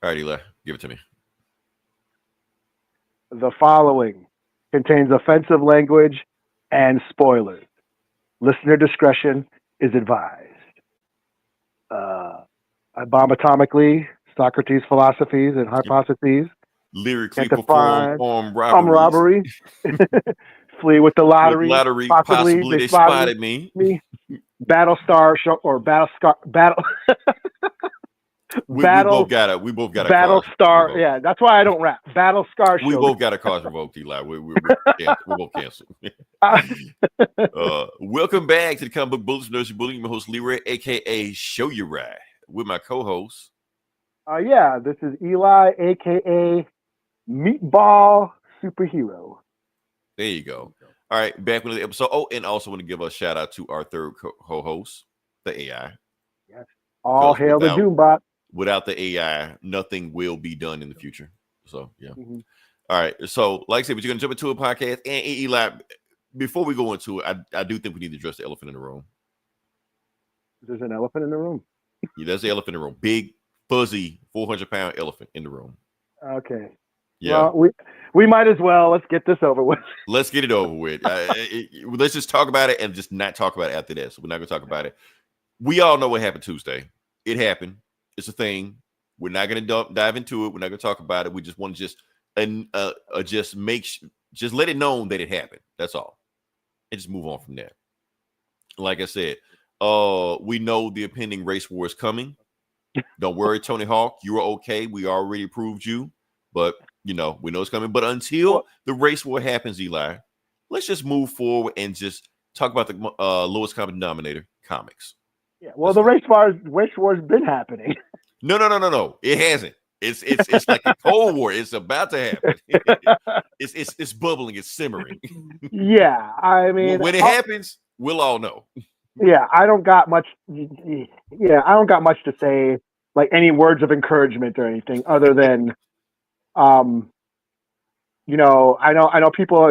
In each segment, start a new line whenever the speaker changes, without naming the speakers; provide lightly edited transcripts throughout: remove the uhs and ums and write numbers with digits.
All right, Eli, give it to me.
The following contains offensive language and spoilers. Listener discretion is advised. I bomb atomically, Socrates' philosophies and hypotheses.
Lyrically
Can't
perform
define
armed robberies.
robbery. Flee with the lottery.
With lottery, possibly they spotted me.
Battlestar show or battle.
We both got it. We both got a
Battlestar. Yeah, that's why I don't rap. Battlestar show.
We both got a cause revoked, Eli. We both canceled. Welcome back to the Comic Book Bullets Nursery Bully. My host Leroy, aka Show You Right, with my co-host.
Yeah, this is Eli, aka Meatball Superhero.
There you go. All right, back with the episode. Oh, and also want to give a shout out to our third co-host, the AI.
Yes. All hail the Doombot.
Without the AI, nothing will be done in the future. So, yeah. Mm-hmm. All right. So, like I said, we're going to jump into a podcast. And Eli, before we go into it, I do think we need to address the elephant in the room.
There's an elephant in the room.
Yeah, there's the elephant in the room. Big, fuzzy, 400-pound elephant in the room.
Okay.
Yeah.
Well, we might as well. Let's get this over with.
Let's get it over with. Let's just talk about it and just not talk about it after this. We're not going to talk about it. We all know what happened Tuesday. It happened. It's a thing. We're not going to dive into it. We're not going to talk about it. We just want to just let it known that it happened. That's all. And just move on from there. Like I said, we know the impending race war is coming. Don't worry, Tony Hawk. You are okay. We already approved you. But, we know it's coming. But until the race war happens, Eli, let's just move forward and just talk about the lowest common denominator, comics.
Yeah, well, the race war's been happening.
No. It hasn't. It's like a Cold War. It's about to happen. It's bubbling. It's simmering.
Yeah, I mean,
when it happens, we'll all know.
Yeah, I don't got much. Yeah, I don't got much to say, like any words of encouragement or anything, other than, I know people.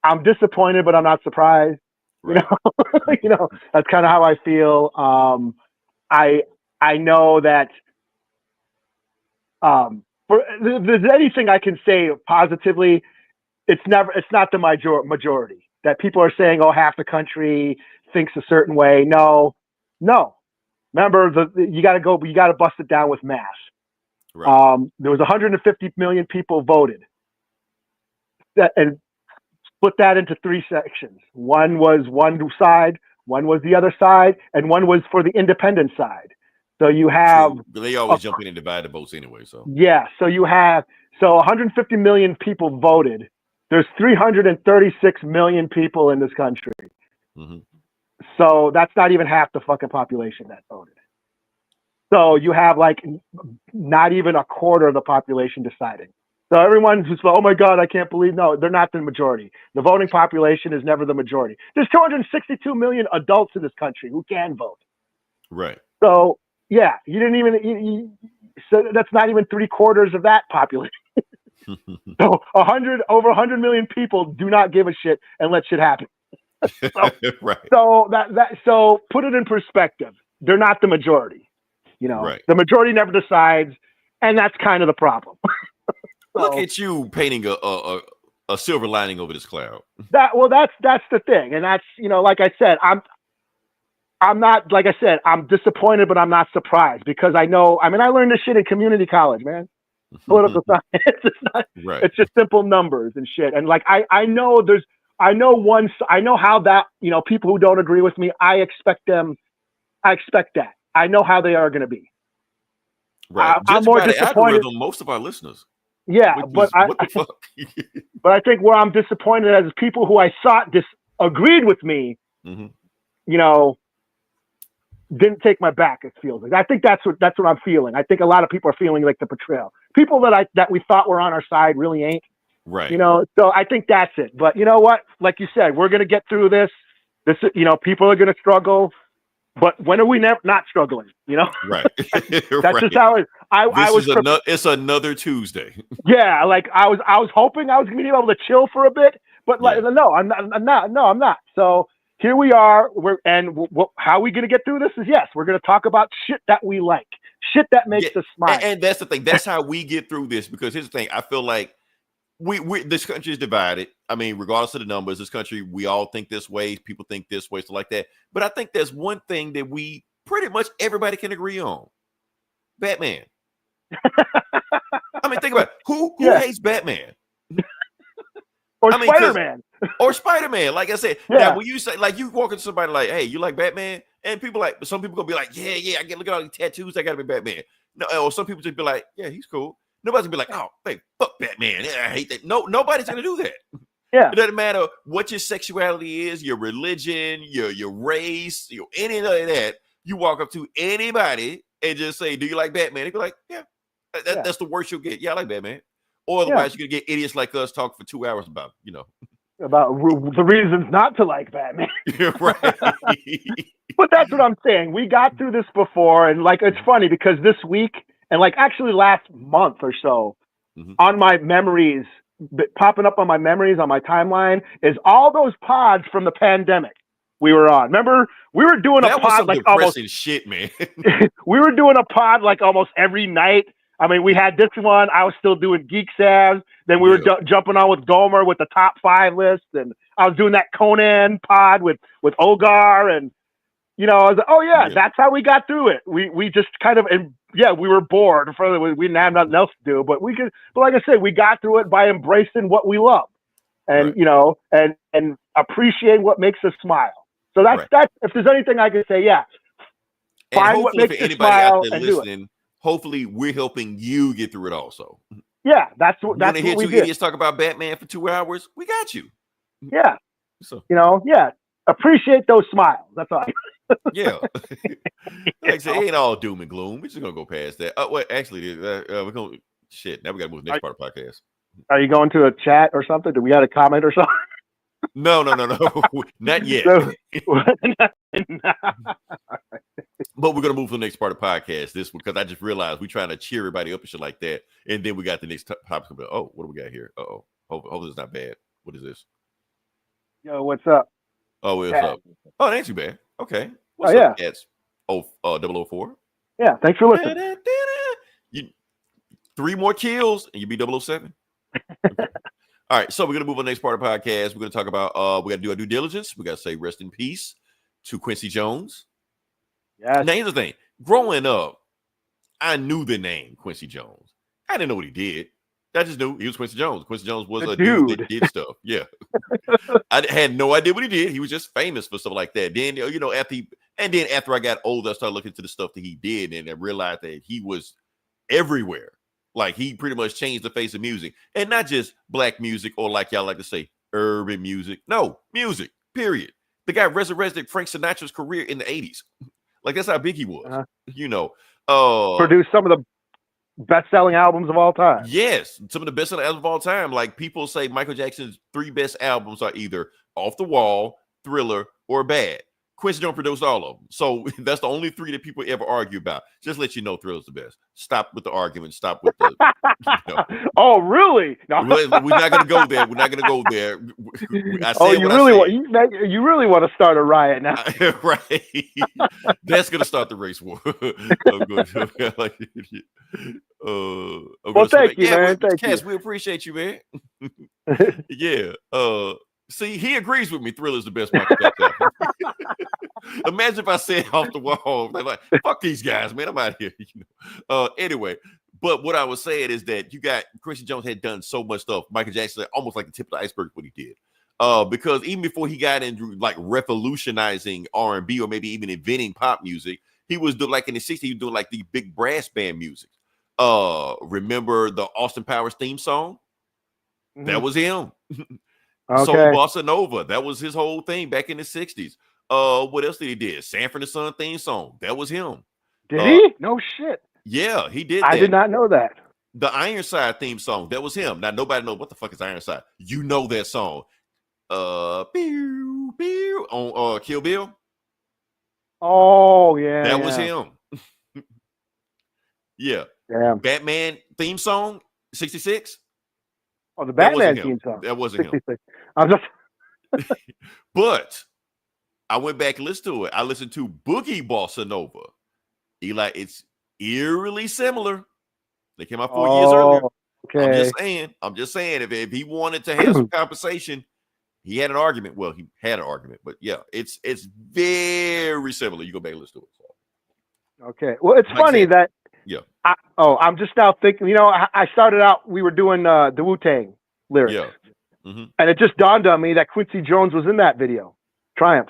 I'm disappointed, but I'm not surprised. Right. That's kind of how I feel. I know that if there's anything I can say positively, it's not the majority that people are saying, oh, half the country thinks a certain way. No. Remember, you got to bust it down with math. Right. There was 150 million people voted, and split that into three sections. One was one side, one was the other side, and one was for the independent side. So you have...
They always jump in and divide the votes anyway. So
yeah, so 150 million people voted. There's 336 million people in this country. Mm-hmm. So that's not even half the fucking population that voted. So you have like not even a quarter of the population deciding. So everyone's just like, oh my God, I can't believe. No, they're not the majority. The voting population is never the majority. There's 262 million adults in this country who can vote.
Right.
So yeah, you didn't even, so that's not even 3/4 of that population. So over 100 million people do not give a shit and let shit happen. So, right. So put it in perspective. They're not the majority. Right. The majority never decides, and that's kind of the problem.
Look at you painting a silver lining over this cloud.
That's the thing, and that's like I said, I'm not, like I said, I'm disappointed, but I'm not surprised because I know. I mean, I learned this shit in community college, man. Political science. Right. It's just simple numbers and shit. And like I know how that people who don't agree with me, I expect that. I know how they are going to be.
Right. I'm more disappointed. Most of our listeners.
Yeah, what the fuck? But I think where I'm disappointed as people who I thought disagreed with me, didn't take my back. It feels like I think that's what I'm feeling. I think a lot of people are feeling like the betrayal. People that we thought were on our side really ain't.
Right.
So I think that's it. But you know what? Like you said, we're gonna get through this. People are gonna struggle. But when are we not struggling?
Right.
That's right. Just how it is.
It's another Tuesday.
Yeah, like I was hoping I was gonna be able to chill for a bit, but no, I'm not. So here we are. How are we gonna get through this? Yes, we're gonna talk about shit that we like, Shit that makes us smile.
And that's the thing. That's how we get through this. Because here's the thing. I feel like we this country is divided. I mean, regardless of the numbers, this country, we all think this way. People think this way, stuff like that. But I think there's one thing that we pretty much everybody can agree on. Batman. I mean, think about it. Who hates Batman?
Or Spider-Man.
Or Spider-Man. Like I said, now when you say, like, you walk into somebody like, hey, you like Batman? And people like, some people gonna be like, yeah, look at all these tattoos. I gotta be Batman. No, or some people just be like, yeah, he's cool. Nobody's gonna be like, oh, hey, fuck Batman. Yeah, I hate that. No, nobody's gonna do that.
Yeah.
It doesn't matter what your sexuality is, your religion, your race, any of that. You walk up to anybody and just say, do you like Batman? They be like, yeah. That's the worst you'll get. Yeah, I like Batman. Or otherwise, you're gonna get idiots like us talk for 2 hours about,
about the reasons not to like Batman.
Right.
But that's what I'm saying. We got through this before, and like it's funny because this week and like actually last month or so, on my memories, popping up on my memories on my timeline is all those pods from the pandemic we were on. Remember, we were doing a pod like almost
shit, man.
We were doing a pod like almost every night. I mean, we had this one. I was still doing Geek Savs. Then we were jumping on with Gomer with the top 5 list, and I was doing that Conan pod with Ogar, and I was like, oh yeah, that's how we got through it. We just kind of, and we were bored. We didn't have nothing else to do, but we could. But like I said, we got through it by embracing what we love, and and appreciate what makes us smile. So that's if there's anything I can say, find what makes you smile and do it.
Hopefully, we're helping you get through it also.
Yeah, that's what we
hear two
did.
idiots talk about Batman for 2 hours. We got you.
Yeah. So appreciate those smiles. That's all.
Yeah. Like I said, it ain't all doom and gloom. We're just gonna go past that. Oh, wait, actually, we're gonna shit. Now we gotta move to the next part of the podcast.
Are you going to a chat or something? Do we got a comment or something?
No, not yet. But we're gonna move to the next part of the podcast. This one, because I just realized we're trying to cheer everybody up and shit like that, and then we got the next topic. Oh, what do we got here? Hopefully it's not bad. What is this?
Yo, what's up?
Oh, what's up? Oh, that ain't too bad. Okay. What's up, Cats? 004.
Yeah, thanks for listening.
3 more kills and you be 007. Okay. All right, so we're gonna move on to the next part of the podcast. We're gonna talk about we gotta do our due diligence. We gotta say rest in peace to Quincy Jones.
Yeah.
Now here's the thing. Growing up, I knew the name Quincy Jones. I didn't know what he did. I just knew he was Quincy Jones. Quincy Jones was a dude that did stuff. Yeah. I had no idea what he did. He was just famous for stuff like that. Then, after I got older, I started looking into the stuff that he did, and I realized that he was everywhere. Like, he pretty much changed the face of music. And not just black music, or like y'all like to say, urban music. No, music, period. The guy resurrected Frank Sinatra's career in the 80s. Like, that's how big he was.
Produced some of the best-selling albums of all time.
Yes, some of the best-selling albums of all time. Like, people say Michael Jackson's 3 best albums are either Off the Wall, Thriller, or Bad. Quincy Jones produced all of them. So that's the only 3 that people ever argue about. Just let you know Thriller's the best. Stop with the argument. Stop with the...
Oh, really? No.
We're not going to go there. We're not going to go there.
You really want to start a riot now.
Right. That's going to start the race war.
Well, thank you, man. Thank
Cass,
you.
we appreciate you, man. Yeah. See, he agrees with me. Thriller's the best Michael Jackson. Imagine if I said Off the Wall. They're like, fuck these guys, man. I'm out of here. Anyway, but what I was saying is that Quincy Jones had done so much stuff. Michael Jackson, almost like the tip of the iceberg, what he did. Because even before he got into like revolutionizing R&B or maybe even inventing pop music, he was doing like in the 60s, he was doing like the big brass band music. Remember the Austin Powers theme song? Mm-hmm. That was him.
Okay.
Soul Bossa Nova. That was his whole thing back in the 60s. What else did he do? Sanford and Son theme song. That was him.
Did he? No shit.
Yeah, he did.
I did not know that.
The Ironside theme song. That was him. Now nobody knows what the fuck is Ironside. You know that song. Pew, pew, on Kill Bill.
Oh yeah.
That was him. Yeah.
Damn.
Batman theme song, 66.
Oh, the Batman theme song.
That wasn't 66.
Him. I'm just
But I went back and listened to it. I listened to Boogie Bossa Nova. Eli, it's eerily similar. They came out 4 years earlier.
Okay.
I'm just saying, if he wanted to have some compensation, he had an argument. Well, he had an argument, but yeah, it's very similar. You go back and listen to it. So.
Okay. Well, it's funny that.
Yeah.
I'm just now thinking. You know, I started out. We were doing the Wu-Tang lyrics.
Yeah. Mm-hmm.
And it just dawned on me that Quincy Jones was in that video. Triumph.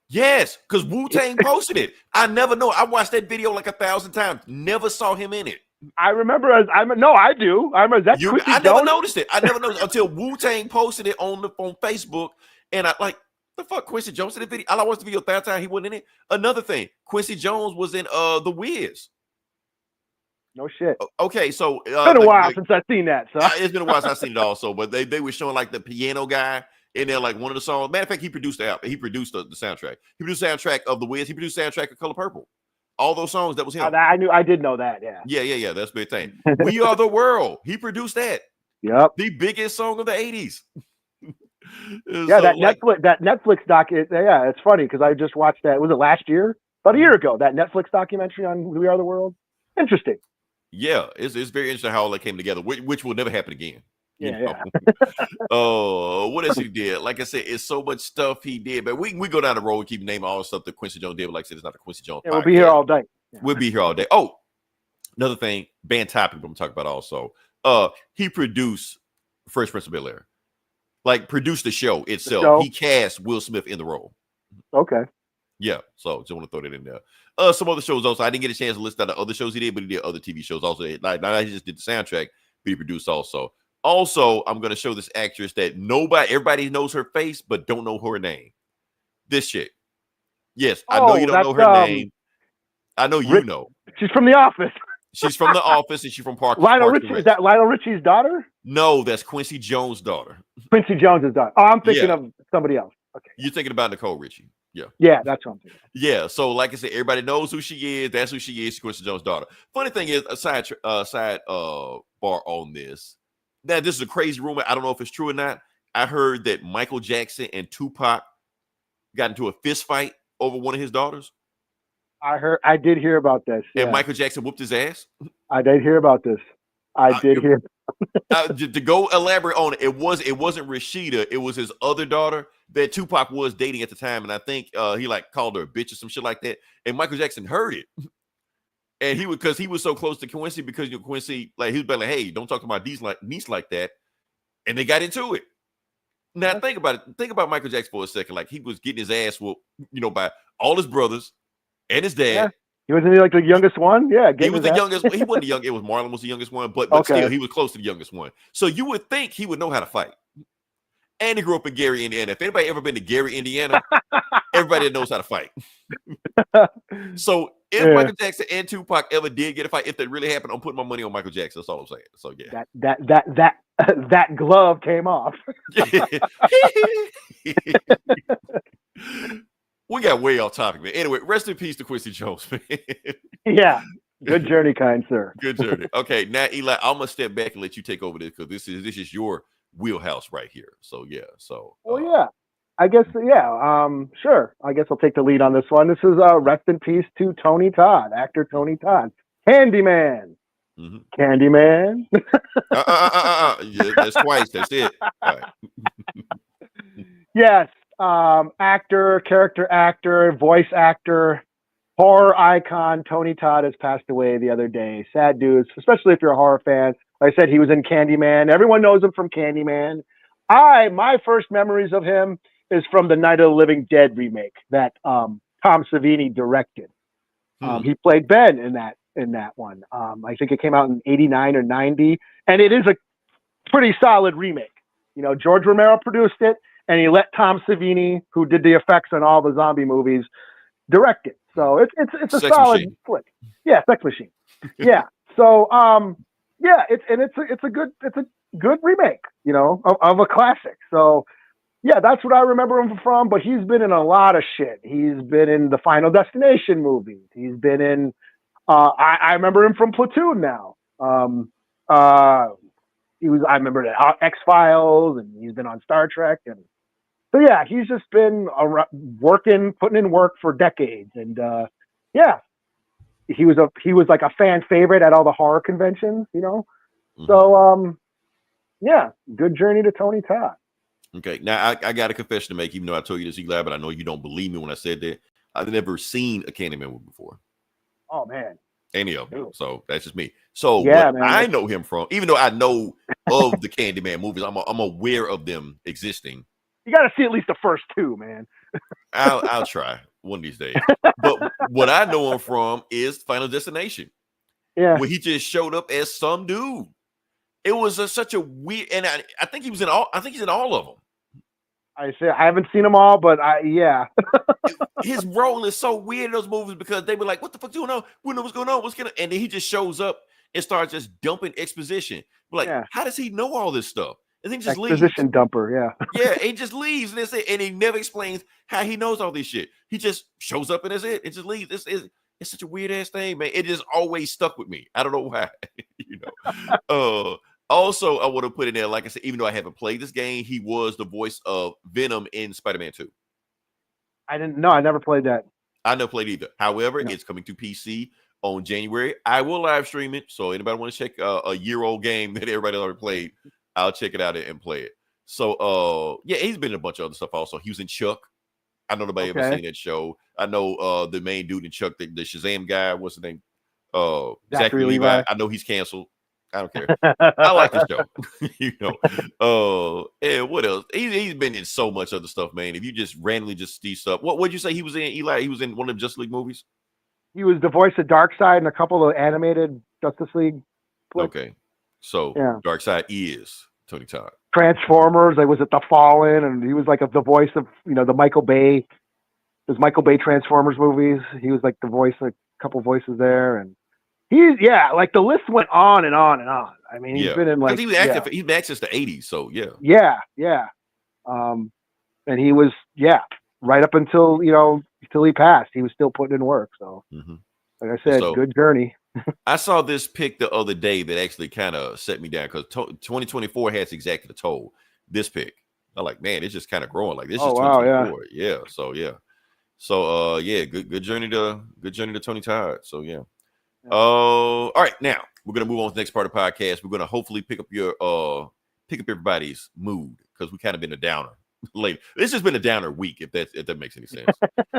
Yes, because Wu-Tang posted it. I never know. I watched that video like 1,000 times. Never saw him in it.
I remember I do. I remember that.
I never noticed it. I never noticed until Wu-Tang posted it on Facebook. And I like, the fuck, Quincy Jones in the video? I watched the video 1,000 times. He wasn't in it. Another thing, Quincy Jones was in The Wiz.
No shit.
Okay, so
it's been a while since I've seen that. So
it's been a while since I've seen it also. But they were showing like the piano guy in there, like one of the songs. Matter of fact, he produced the album. He produced the soundtrack. He produced the soundtrack of The Wiz. He produced the soundtrack of Color Purple. All those songs, that was him.
I did know that. Yeah.
Yeah. That's a big thing. We Are the World. He produced that.
Yep.
The biggest song of the 80s.
Yeah, so, that Netflix doc. Yeah, it's funny because I just watched that. Was it last year? About a year ago. That Netflix documentary on We Are the World. Interesting.
Yeah, it's very interesting how all that came together, which will never happen again.
Yeah.
Oh, what else he did? Like I said, it's so much stuff he did. But we go down the road and keep naming all the stuff that Quincy Jones did. But like I said, it's not the Quincy Jones.
Yeah, we'll be here all day.
Yeah. We'll be here all day. Oh, another thing, band topic I'm going to talk about also. He produced Fresh Prince of Bel-Air. Like, produced the show itself. He cast Will Smith in the role.
Okay.
Yeah, so just want to throw that in there. Some other shows also. I didn't get a chance to list out the other shows he did, but he did other TV shows also. Like, not he just did the soundtrack, but he produced also. Also, I'm going to show this actress that everybody knows her face, but don't know her name. This chick. Yes, I know you don't know her name. I know you know.
She's from The Office.
She's from The Office, and she's from Parks.
Lionel Richie. Is that Lionel Richie's daughter?
No, that's Quincy Jones' daughter.
Quincy Jones' daughter. Oh, I'm thinking of somebody else. Okay.
You're thinking about Nicole Richie. Yeah.
Yeah, that's what I'm thinking.
Yeah. So, like I said, everybody knows who she is. That's who she is. She's Quincy Jones' daughter. Funny thing is, a side bar on this. Now, this is a crazy rumor. I don't know if it's true or not. I heard that Michael Jackson and Tupac got into a fist fight over one of his daughters.
I did hear about this. Yeah.
And Michael Jackson whooped his ass.
I did hear about this. I did hear.
To go elaborate on it, it wasn't Rashida. It was his other daughter that Tupac was dating at the time, and I think he like called her a bitch or some shit like that. And Michael Jackson heard it, and because he was so close to Quincy, because Quincy like he was like, hey, don't talk to my niece like that, and they got into it. Now think about it. Think about Michael Jackson for a second. Like he was getting his ass whooped, by all his brothers and his dad.
Yeah. He wasn't like the youngest one? Yeah.
He was the youngest. He wasn't the youngest. It was Marlon was the youngest one, but still, he was close to the youngest one. So you would think he would know how to fight. And he grew up in Gary, Indiana. If anybody ever been to Gary, Indiana, everybody knows how to fight. So if Michael Jackson and Tupac ever did get a fight, if that really happened, I'm putting my money on Michael Jackson. That's all I'm saying. So yeah.
That glove came off.
We got way off topic, man. Anyway, rest in peace to Quincy Jones, man.
Yeah. Good journey, kind sir.
Good journey. Okay, now Eli, I'm gonna step back and let you take over this because this is your wheelhouse right here. So yeah. So
yeah. I guess sure. I guess I'll take the lead on this one. This is rest in peace to Tony Todd, actor Tony Todd. Candyman. Mm-hmm. Candyman.
Yeah, that's twice. That's it. All right.
Yes. Actor, character actor, voice actor, horror icon Tony Todd has passed away the other day. Sad news, especially if you're a horror fan. Like I said, he was in Candyman. Everyone knows him from Candyman. My first memories of him is from the Night of the Living Dead remake that Tom Savini directed. He played Ben in that one. I think it came out in 89 or 90, and it is a pretty solid remake. George Romero produced it, and he let Tom Savini, who did the effects on all the zombie movies, direct it. So it's a
Sex
solid
Machine.
flick. Yeah, Sex Machine. Yeah. So it's a good remake, of a classic. So yeah, that's what I remember him from. But he's been in a lot of shit. He's been in the Final Destination movies. He's been in. I remember him from Platoon now. I remember the X-Files, and he's been on Star Trek, and so yeah, he's just been putting in work for decades, and he was like a fan favorite at all the horror conventions, you know.
Mhm.
So yeah, good journey to Tony Todd.
Okay, now I got a confession to make, even though I told you this, Eli, but I know you don't believe me when I said that. I've never seen a Candyman movie before.
Oh man,
Any of them. So that's just me. So
yeah,
what
man,
I know him from, even though I know of the Candyman movies, I'm aware of them existing.
you got to see at least the first two, man.
I'll try one of these days. But what I know him from is Final Destination,
Yeah,
where he just showed up as some dude. It was such a weird, and I think he was in all. I think he's in all of them.
I haven't seen them all, but yeah.
His role is so weird in those movies because they were like, "What the fuck going on? We know what's going on. What's going on?" And then he just shows up and starts just dumping exposition. We're like,
Yeah.
how does he know all this stuff? And then he just leaves.
Exposition dumper, yeah.
Yeah, he just leaves, and that's it. And he never explains how he knows all this shit. He just shows up and that's it. It just leaves. It's such a weird ass thing, man. It just always stuck with me. I don't know why. You know. Also, I want to put in there, like I said, even though I haven't played this game, he was the voice of Venom in Spider-Man 2.
I didn't know. I never played that.
I never played either. However,
No.
it's coming to PC on January. I will live stream it. So anybody want to check a year-old game that everybody already played, I'll check it out and play it. So yeah, he's been in a bunch of other stuff also. He was in Chuck. I know nobody ever seen that show. I know the main dude in Chuck, the Shazam guy, what's his name? Zachary Levi. I know he's canceled. I don't care. I like the show. You know. And what else? He's been in so much other stuff, man. If you just randomly just see stuff. What would you say he was in, Eli? He was in one of the Justice League movies?
He was the voice of Darkseid in a couple of animated Justice League flicks.
Okay. So
yeah.
Darkseid is Tony Todd.
Transformers, I was at the Fallen, and he was like the voice of, you know, the Michael Bay. There's Michael Bay Transformers movies. He was like the voice of a couple voices there, and like the list went on and on and on. I mean, he's been in like
he was active. He's been since the '80s, so
yeah. And he was right up until he passed. He was still putting in work. So, like I said, good journey.
I saw this pick the other day that actually kind of set me down because 2024 has exactly the toll. This pick, I'm like, man, it's just kind of growing. Like this is 2024. Yeah. So good journey to Tony Todd. So yeah. All right, now we're gonna move on to the next part of the podcast. We're gonna hopefully pick up everybody's mood because we kind of been a downer lately. This has been a downer week, if that makes any sense.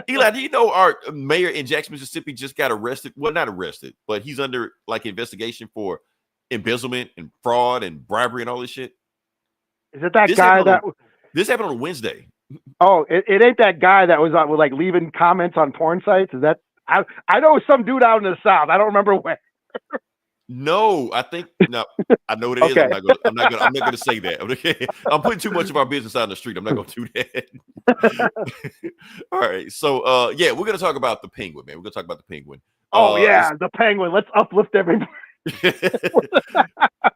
Eli, do you know our mayor in Jackson, Mississippi just got arrested? Well, not arrested, but he's under like investigation for embezzlement and fraud and bribery and all this shit.
Is it that guy
this happened on Wednesday?
Oh, it ain't that guy that was with like leaving comments on porn sites? Is that? I know some dude out in the South. I don't remember where.
No, I know what it is. I'm not gonna say that. Okay. I'm putting too much of our business out in the street. I'm not gonna do that. All right. So we're gonna talk about the Penguin, man. We're gonna talk about the Penguin.
The Penguin. Let's uplift everybody.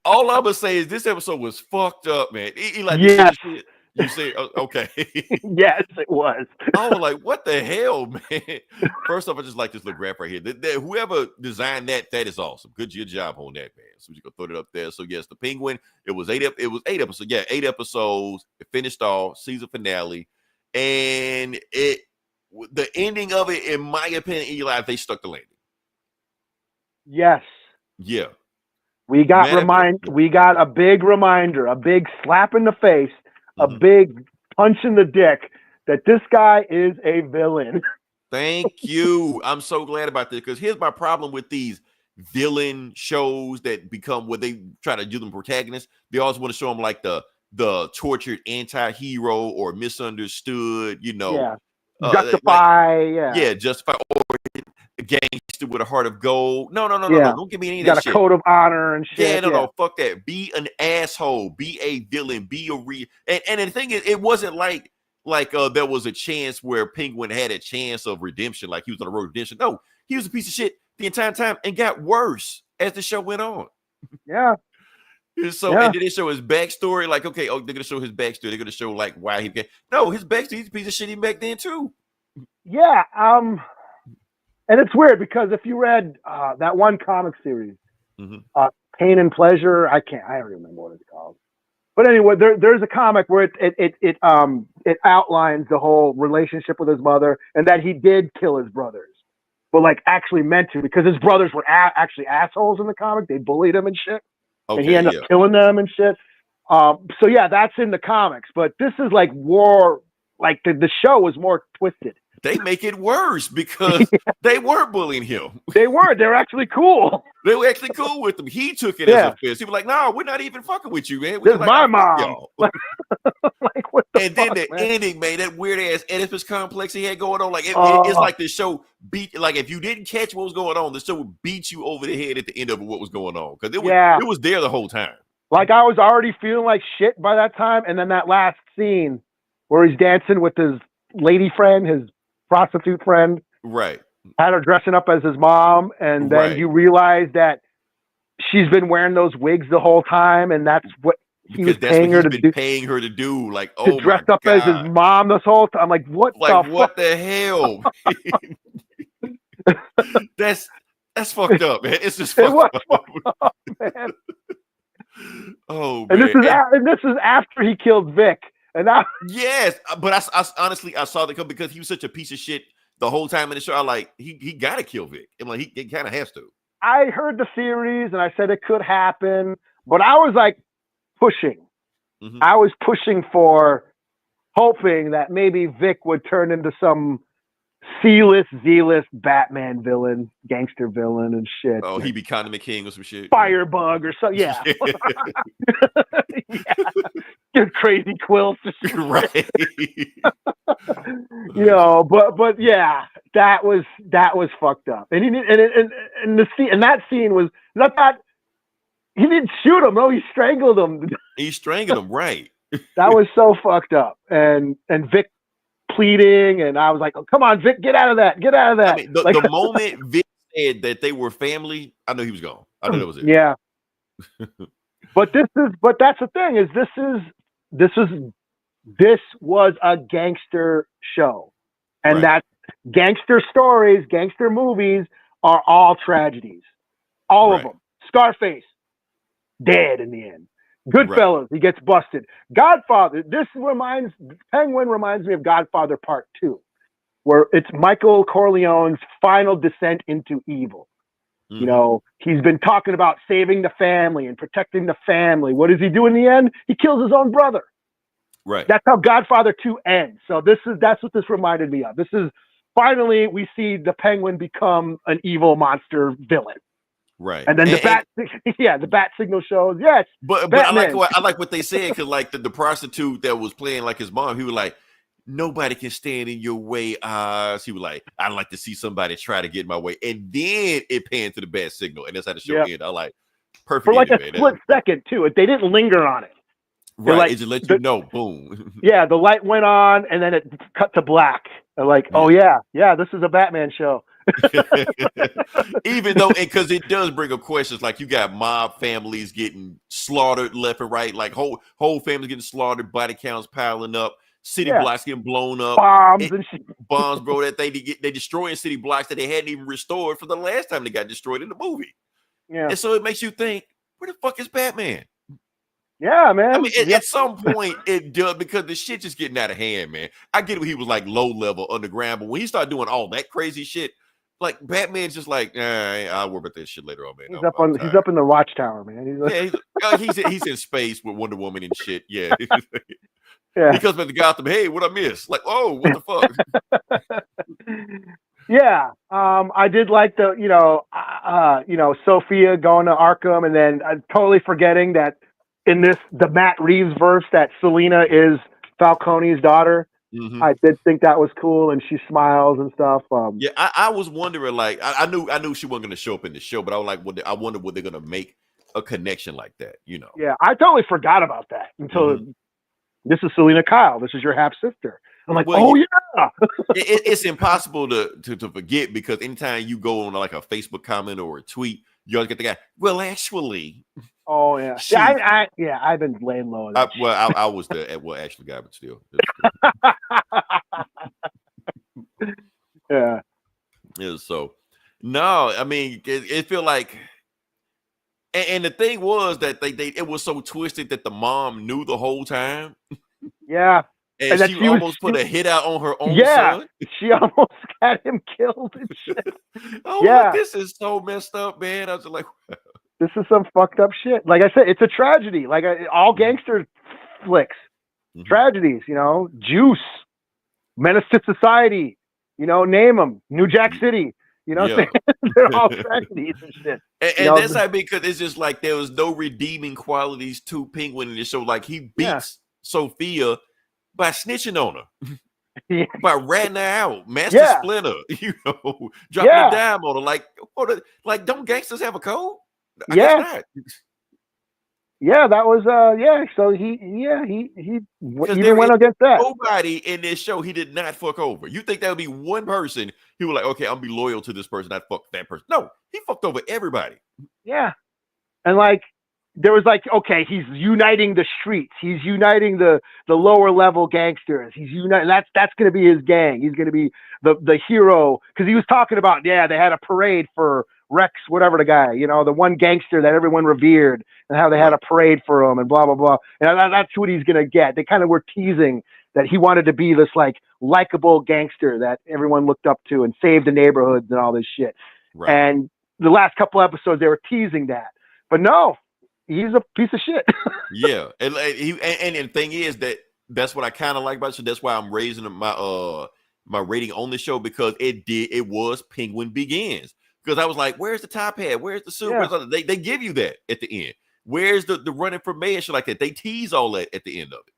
All I'm gonna say is this episode was fucked up, man. Eli,
yes.
You say okay?
Yes, it was.
I was like, "What the hell, man?" First off, I just like this little graph right here. Whoever designed that is awesome. Good job on that, man. So you can throw it up there. So yes, the Penguin. It was 8 episodes. Yeah, 8 episodes. It finished off season finale, and the ending of it, in my opinion, Eli, they stuck the landing.
Yes.
Yeah.
We got a big reminder, a big slap in the face. A big punch in the dick that this guy is a villain.
Thank you. I'm so glad about this because here's my problem with these villain shows that become what they try to do them protagonists. They always want to show them like the tortured anti-hero or misunderstood,
justify,
justify or gangster with a heart of gold. No. Don't give me any of that shit.
Got a code of honor and shit.
No, fuck that. Be an asshole. Be a villain. Be a and the thing is, it wasn't like there was a chance where Penguin had a chance of redemption, like he was on the road to redemption. No, he was a piece of shit the entire time and got worse as the show went on.
Yeah.
So and then they show his backstory. Like, okay, they're gonna show his backstory. They're gonna show like why he became. No, his backstory. He's a piece of shit even back then too.
Yeah. And it's weird because if you read that one comic series, Pain and Pleasure, I don't remember what it's called. But anyway, there's a comic where it outlines the whole relationship with his mother and that he did kill his brothers. but like actually meant to, because his brothers were actually assholes in the comic. They bullied him and shit, and he ended up killing them and shit. So yeah, that's in the comics, but this is like war. Like the show was more twisted.
They make it worse because they weren't bullying him.
They weren't. They're actually cool.
They were actually cool with him. He took it as a fist. He was like, "No, we're not even fucking with you, man.
This is my mom."
Like,
what the
and
fuck,
then the
man?
ending, man, that weird ass Oedipus complex he had going on. Like it's like the show beat. Like if you didn't catch what was going on, the show would beat you over the head at the end of what was going on, because it was there the whole time.
Like I was already feeling like shit by that time, and then that last scene where he's dancing with his lady friend, his prostitute friend,
right?
Had her dressing up as his mom, and then you realize that she's been wearing those wigs the whole time, and that's what he was paying her to do.
Paying her to do, like,
to dress up as his mom this whole time. I'm like, what the
hell? That's fucked up, man. It's just fucked up,
man.
Oh,
and
man.
This is after he killed Vic. And
yes, but I honestly saw that come because he was such a piece of shit the whole time in the show. I like he gotta kill Vic. I'm like he kind of has to.
I heard the theories and I said it could happen, but I was like pushing. Mm-hmm. I was pushing for hoping that maybe Vic would turn into some C-list, Z-list Batman villain, gangster villain and shit.
Oh, he'd be Condiment King or some shit.
Firebug or something. Yeah. Get crazy quilts.
Right.
But yeah, that was fucked up. And that scene was not that he didn't shoot him. No, he strangled him.
He strangled him, right.
That was so fucked up. And Vic pleading, and I was like, "Oh, come on, Vic, get out of that, get out of that."
I mean, the moment Vic said that they were family, I knew he was gone. I knew that was it.
Yeah. But that's the thing, is this was a gangster show, and that gangster stories, gangster movies are all tragedies, all of them. Scarface, dead in the end. Goodfellas, he gets busted. Godfather, Penguin reminds me of Godfather Part 2, where it's Michael Corleone's final descent into evil. Mm-hmm. You know, he's been talking about saving the family and protecting the family. What does he do in the end? He kills his own brother.
Right.
That's how Godfather 2 ends. So that's what this reminded me of. This is finally we see the Penguin become an evil monster villain.
Right.
And then the bat signal shows, yes.
But I like what they said, because like the prostitute that was playing like his mom, he was like, nobody can stand in your way. He was like, I'd like to see somebody try to get in my way. And then it panned to the bat signal, and that's how the show ended. I like perfect.
For like a split second too. They didn't linger on it.
Right. Like, it just let you know, boom.
Yeah, the light went on and then it cut to black. They're like, oh yeah, this is a Batman show.
Even though, because it does bring up questions, like you got mob families getting slaughtered left and right, like whole families getting slaughtered, body counts piling up, city blocks getting blown up, bombs, bro. That they destroying city blocks that they hadn't even restored for the last time they got destroyed in the movie. Yeah, and so it makes you think, where the fuck is Batman?
Yeah, man.
I mean, at some point it does, because the shit just getting out of hand, man. I get it when he was like low level underground, but when he started doing all that crazy shit, like Batman's just like, I'll worry about that shit later on, man.
He's up in the watchtower, man.
He's in space with Wonder Woman and shit. Yeah. He comes back to Gotham. Hey, what I miss? Like, oh, what the fuck?
Yeah. I did like the, Sophia going to Arkham, and then totally forgetting that in the Matt Reeves verse that Selena is Falcone's daughter. Mm-hmm. I did think that was cool, and she smiles and stuff.
I was wondering, like, I knew she wasn't going to show up in the show, but I was like, I wonder what they're going to make a connection like that,
Yeah, I totally forgot about that until this is Selena Kyle. This is your half sister. I'm like, yeah.
It's impossible to forget, because anytime you go on like a Facebook comment or a tweet, you always get the guy, well, actually.
Oh yeah, I've been laying low.
I was the actually guy, but still.
Yeah.
So no, I mean, it feel like, and the thing was that it was so twisted that the mom knew the whole time.
Yeah.
And
that
she
she was,
almost put a hit out on her own
yeah,
son.
she almost got him killed and shit.
Oh,
Yeah,
this is so messed up, man. I was just like,
this is some fucked up shit. Like I said, it's a tragedy. Like all gangster flicks, tragedies. You know, Juice, Menace to Society. You know, name them. New Jack City. You know,
yeah.
they're all tragedies and shit.
And that's how because it's just like there was no redeeming qualities to Penguin in the show. Like he beats Sophia by snitching on her, by ratting her out, Master Splinter, you know, dropping a dime on her. Like don't gangsters have a code? I guess not.
Yeah, that was So he even went against that.
Nobody in this show he did not fuck over. You think that would be one person who was like, okay, I'll be loyal to this person, not fuck that person. No, he fucked over everybody.
Yeah, and like there was like, okay, he's uniting the streets. He's uniting the lower level gangsters. He's uniting. That's going to be his gang. He's going to be the hero because he was talking about they had a parade for Rex, whatever the guy, you know, the one gangster that everyone revered, and how they had a parade for him and blah blah blah. And that's what he's going to get. They kind of were teasing that he wanted to be this like likable gangster that everyone looked up to and save the neighborhoods and all this shit. Right. And the last couple episodes they were teasing that, but no. He's a piece of shit.
Yeah, and the thing is that's what I kind of like about it. So that's why I'm raising my my rating on the show because it was Penguin Begins. Because I was like, where's the top hat? Where's the super? Yeah. They give you that at the end. Where's the running for mayor shit like that? They tease all that at the end of it.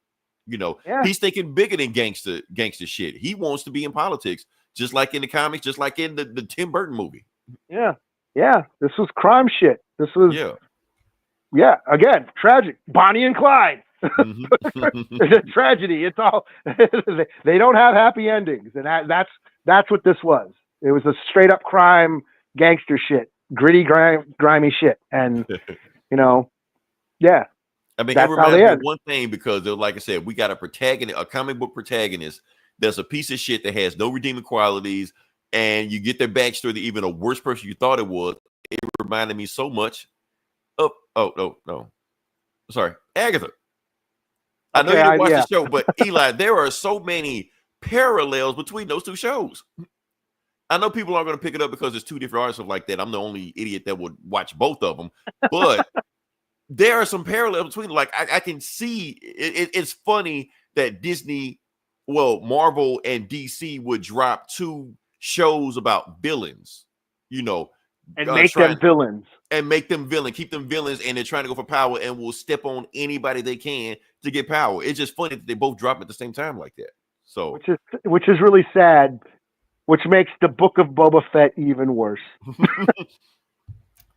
You know, he's thinking bigger than gangster shit. He wants to be in politics, just like in the comics, just like in the Tim Burton movie.
Yeah, yeah. This was crime shit. This was yeah, again, tragic. Bonnie and Clyde. It's a tragedy. It's all they don't have happy endings, and that's what this was. It was a straight up crime, gangster shit, gritty, grimy shit, and you know, yeah.
I mean, it reminds me of one thing because, like I said, we got a comic book protagonist that's a piece of shit that has no redeeming qualities, and you get their backstory to even a worse person you thought it was. It reminded me so much. No. Sorry, Agatha. I know you didn't watch the show, but Eli, there are so many parallels between those two shows. I know people aren't going to pick it up because there's two different artists like that. I'm the only idiot that would watch both of them, but there are some parallels between. Like I can see it's funny that Disney, Marvel and DC would drop two shows about villains, you know.
And make them villains.
And make them villains, keep them villains, and they're trying to go for power and will step on anybody they can to get power. It's just funny that they both drop at the same time like that. So
which is really sad, which makes the Book of Boba Fett even worse.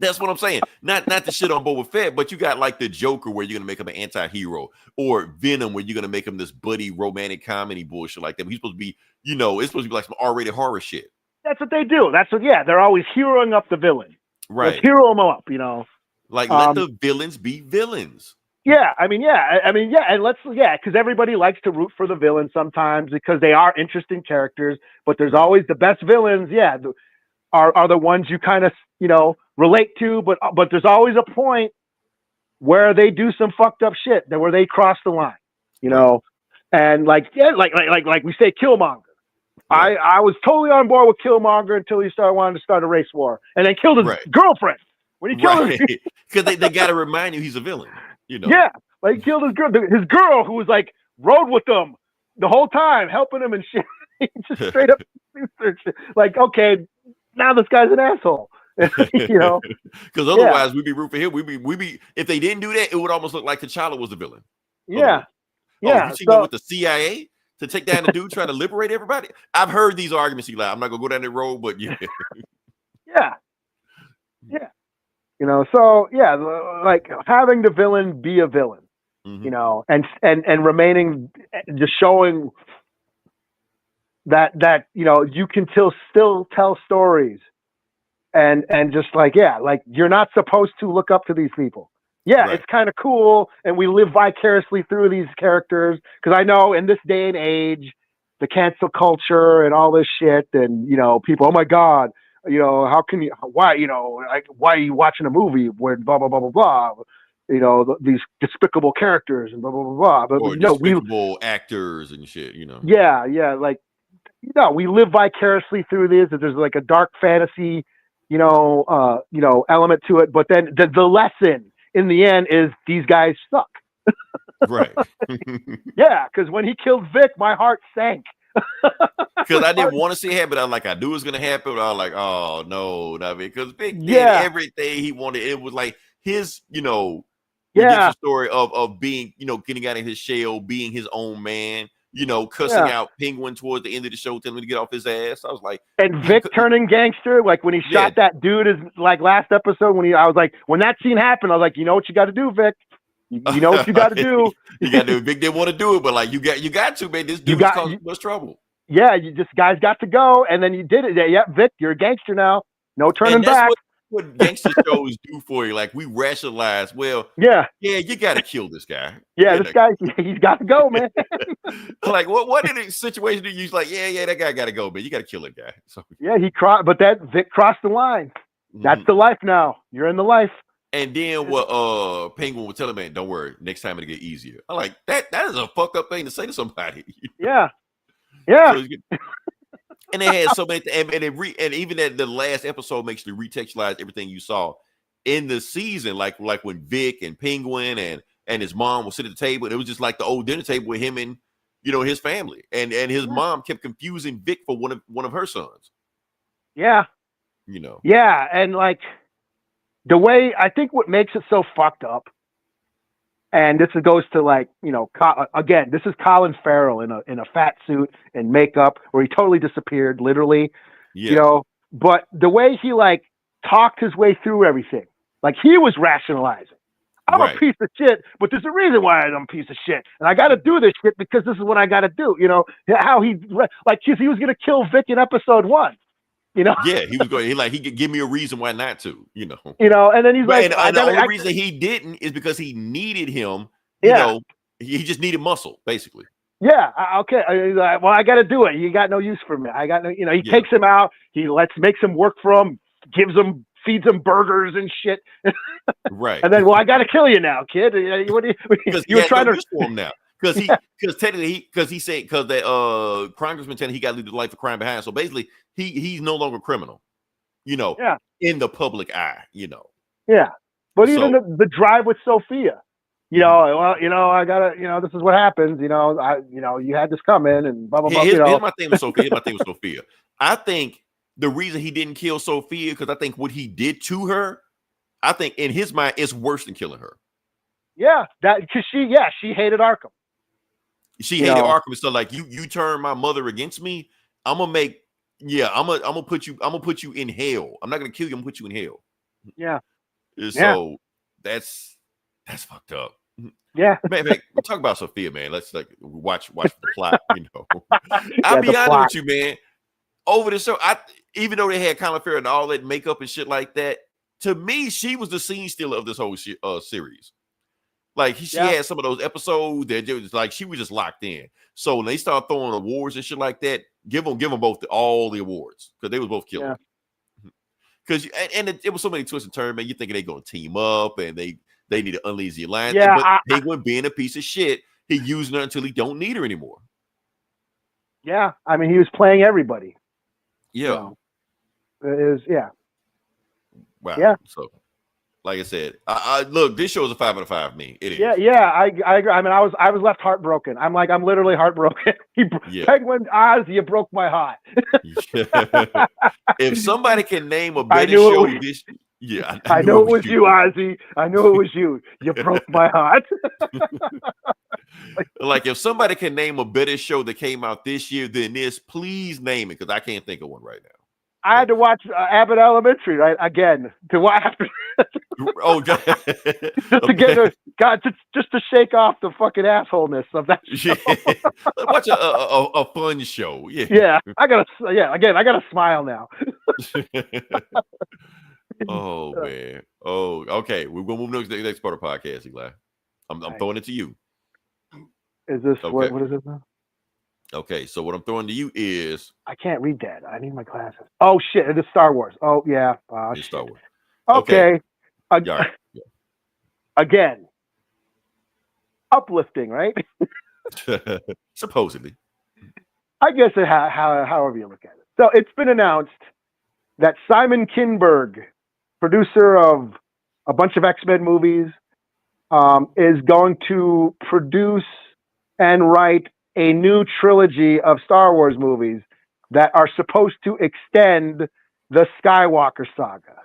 That's what I'm saying. Not the shit on Boba Fett, but you got like the Joker where you're gonna make him an anti-hero, or Venom where you're gonna make him this buddy romantic comedy bullshit like that. But he's supposed to be, you know, it's supposed to be like some R-rated horror shit.
That's what they do. They're always heroing up the villain.
Right.
Let's hero them up, you know.
Like let the villains be villains.
Yeah, and because everybody likes to root for the villain sometimes because they are interesting characters, but there's always the best villains, are the ones you kind of, you know, relate to, but there's always a point where they do some fucked up shit, where they cross the line, you know. And like we say Killmonger. Yeah. I was totally on board with Killmonger until he wanted to start a race war, and then killed his girlfriend when he killed her.
Because they got to remind you he's a villain, you know.
Yeah, like he killed his girl who was like rode with him the whole time, helping him and shit. Just straight up like, okay, now this guy's an asshole. You know,
because otherwise we'd be rooting for him. We'd be if they didn't do that, it would almost look like T'Challa was the villain.
Yeah,
you seen him with the CIA to take down the dude trying to liberate everybody? I've heard these arguments, Eli. I'm not gonna go down that road, but yeah.
You know, so like having the villain be a villain, you know, and remaining just showing that you know you can still tell stories, and just like you're not supposed to look up to these people. Yeah, it's kind of cool, and we live vicariously through these characters because I know in this day and age, the cancel culture and all this shit, and you know, people, oh my god, you know, how can you? Why, you know, why are you watching a movie where blah blah blah blah blah? these despicable characters and blah blah blah blah. But
Or
no,
despicable actors and shit.
yeah, like we live vicariously through this. There's like a dark fantasy, element to it. But then the lesson in the end is these guys suck.
Right.
Yeah, because when he killed Vic, my heart sank.
Because I didn't want to see it happen. I knew it was gonna happen. But I was like, oh no, not because Vic did everything he wanted. It was like his, redemption story of being, getting out of his shell, being his own man. Cussing out Penguin towards the end of the show, telling him to get off his ass. I was like,
and Vic turning gangster, like when he shot that dude, is like last episode I was like, when that scene happened, I was like, you know what you got to do, Vic. You know what you got to do.
You got to do. Vic didn't want to do it, but like you got to, man. This dude causing much trouble.
Yeah, guy's got to go, and then you did it. Yeah, Vic, you're a gangster now. No turning back.
What gangster shows do for you? Like we rationalize. Well, you got to kill this guy.
Yeah, this guy, he's got to go, man.
Like what in a situation do you use? Like, that guy got to go, man. You got to kill that guy. So
he crossed, but that Vic crossed the line. That's the life now. You're in the life.
And then what Penguin would tell him, man, don't worry, next time it'll get easier. I'm like, that is a fucked up thing to say to somebody.
Yeah.
So and they had so many, and even at the last episode makes you retextualize everything you saw in the season, like when Vic and Penguin and his mom would sit at the table, and it was just like the old dinner table with him and his family, and his mom kept confusing Vic for one of her sons.
Yeah. Yeah, and like the way I think what makes it so fucked up. And this goes to like, again, this is Colin Farrell in a fat suit and makeup where he totally disappeared, literally, but the way he like talked his way through everything, like he was rationalizing. I'm a piece of shit, but there's a reason why I'm a piece of shit. And I got to do this shit because this is what I got to do. How he was going to kill Vic in episode 1.
Yeah, he was going. He could give me a reason why not to.
And then he's like,
and the only reason he didn't is because he needed him. He just needed muscle, basically.
Yeah. Okay. Well, I got to do it. You got no use for me. I got no. He takes him out. He makes him work for him. Feeds him burgers and shit.
Right.
And then, well, I got to kill you now, kid. What are you trying to
for him now? Because technically, that congressman telling he got to leave the life of crime behind. So basically, he's no longer criminal, in the public eye,
Yeah. But even the drive with Sophia, I gotta, this is what happens, you had this coming and blah blah blah.
Here's my thing with Sophia. I think the reason he didn't kill Sophia, because I think what he did to her, I think in his mind, it's worse than killing her.
Yeah, because she hated Arkham.
She hated Arkham. So like you turn my mother against me, I'm gonna put you in hell. I'm not gonna kill you. I'm gonna put you in hell.
Yeah.
So that's fucked up.
Yeah.
Man, talk about Sophia, man. Let's watch the plot. I'll be honest with you, man. Over the show, even though they had Colin Farrell and all that makeup and shit like that, to me, she was the scene stealer of this whole series. Like she had some of those episodes that just like she was just locked in. So when they start throwing awards and shit like that, give them both all the awards because they was both killing. Because it was so many twists and turns, man. You thinking they gonna team up and they need an uneasy alliance.
Yeah,
but Penguin being a piece of shit, he using her until he don't need her anymore.
Yeah, I mean he was playing everybody.
Yeah,
so it is. Yeah.
Wow.
Yeah.
So. Like I said, I look, this show is a 5 out of 5 for me. It is.
Yeah, I agree. I mean, I was left heartbroken. I'm literally heartbroken. Penguin Oz, you broke my heart.
If somebody can name a better show,
I know it was you, Ozzy. I know it was you. You broke my heart.
Like if somebody can name a better show that came out this year than this, please name it because I can't think of one right now.
I had to watch Abbott Elementary right again to watch.
Oh God!
Just to get just to shake off the fucking assholeness of that show.
Watch a fun show.
Yeah. I gotta smile now.
Oh man. Oh, okay. We're gonna move to the next part of the podcast, Eli. I'm throwing it to you.
Is this what is it now?
Okay, so what I'm throwing to you is
I can't read that. I need my glasses. Oh shit! It is Star Wars. Oh yeah.
Star Wars.
Okay.
Yeah.
again, uplifting, right?
Supposedly.
I guess however you look at it. So it's been announced that Simon Kinberg, producer of a bunch of X-Men movies, is going to produce and write a new trilogy of Star Wars movies that are supposed to extend the Skywalker saga.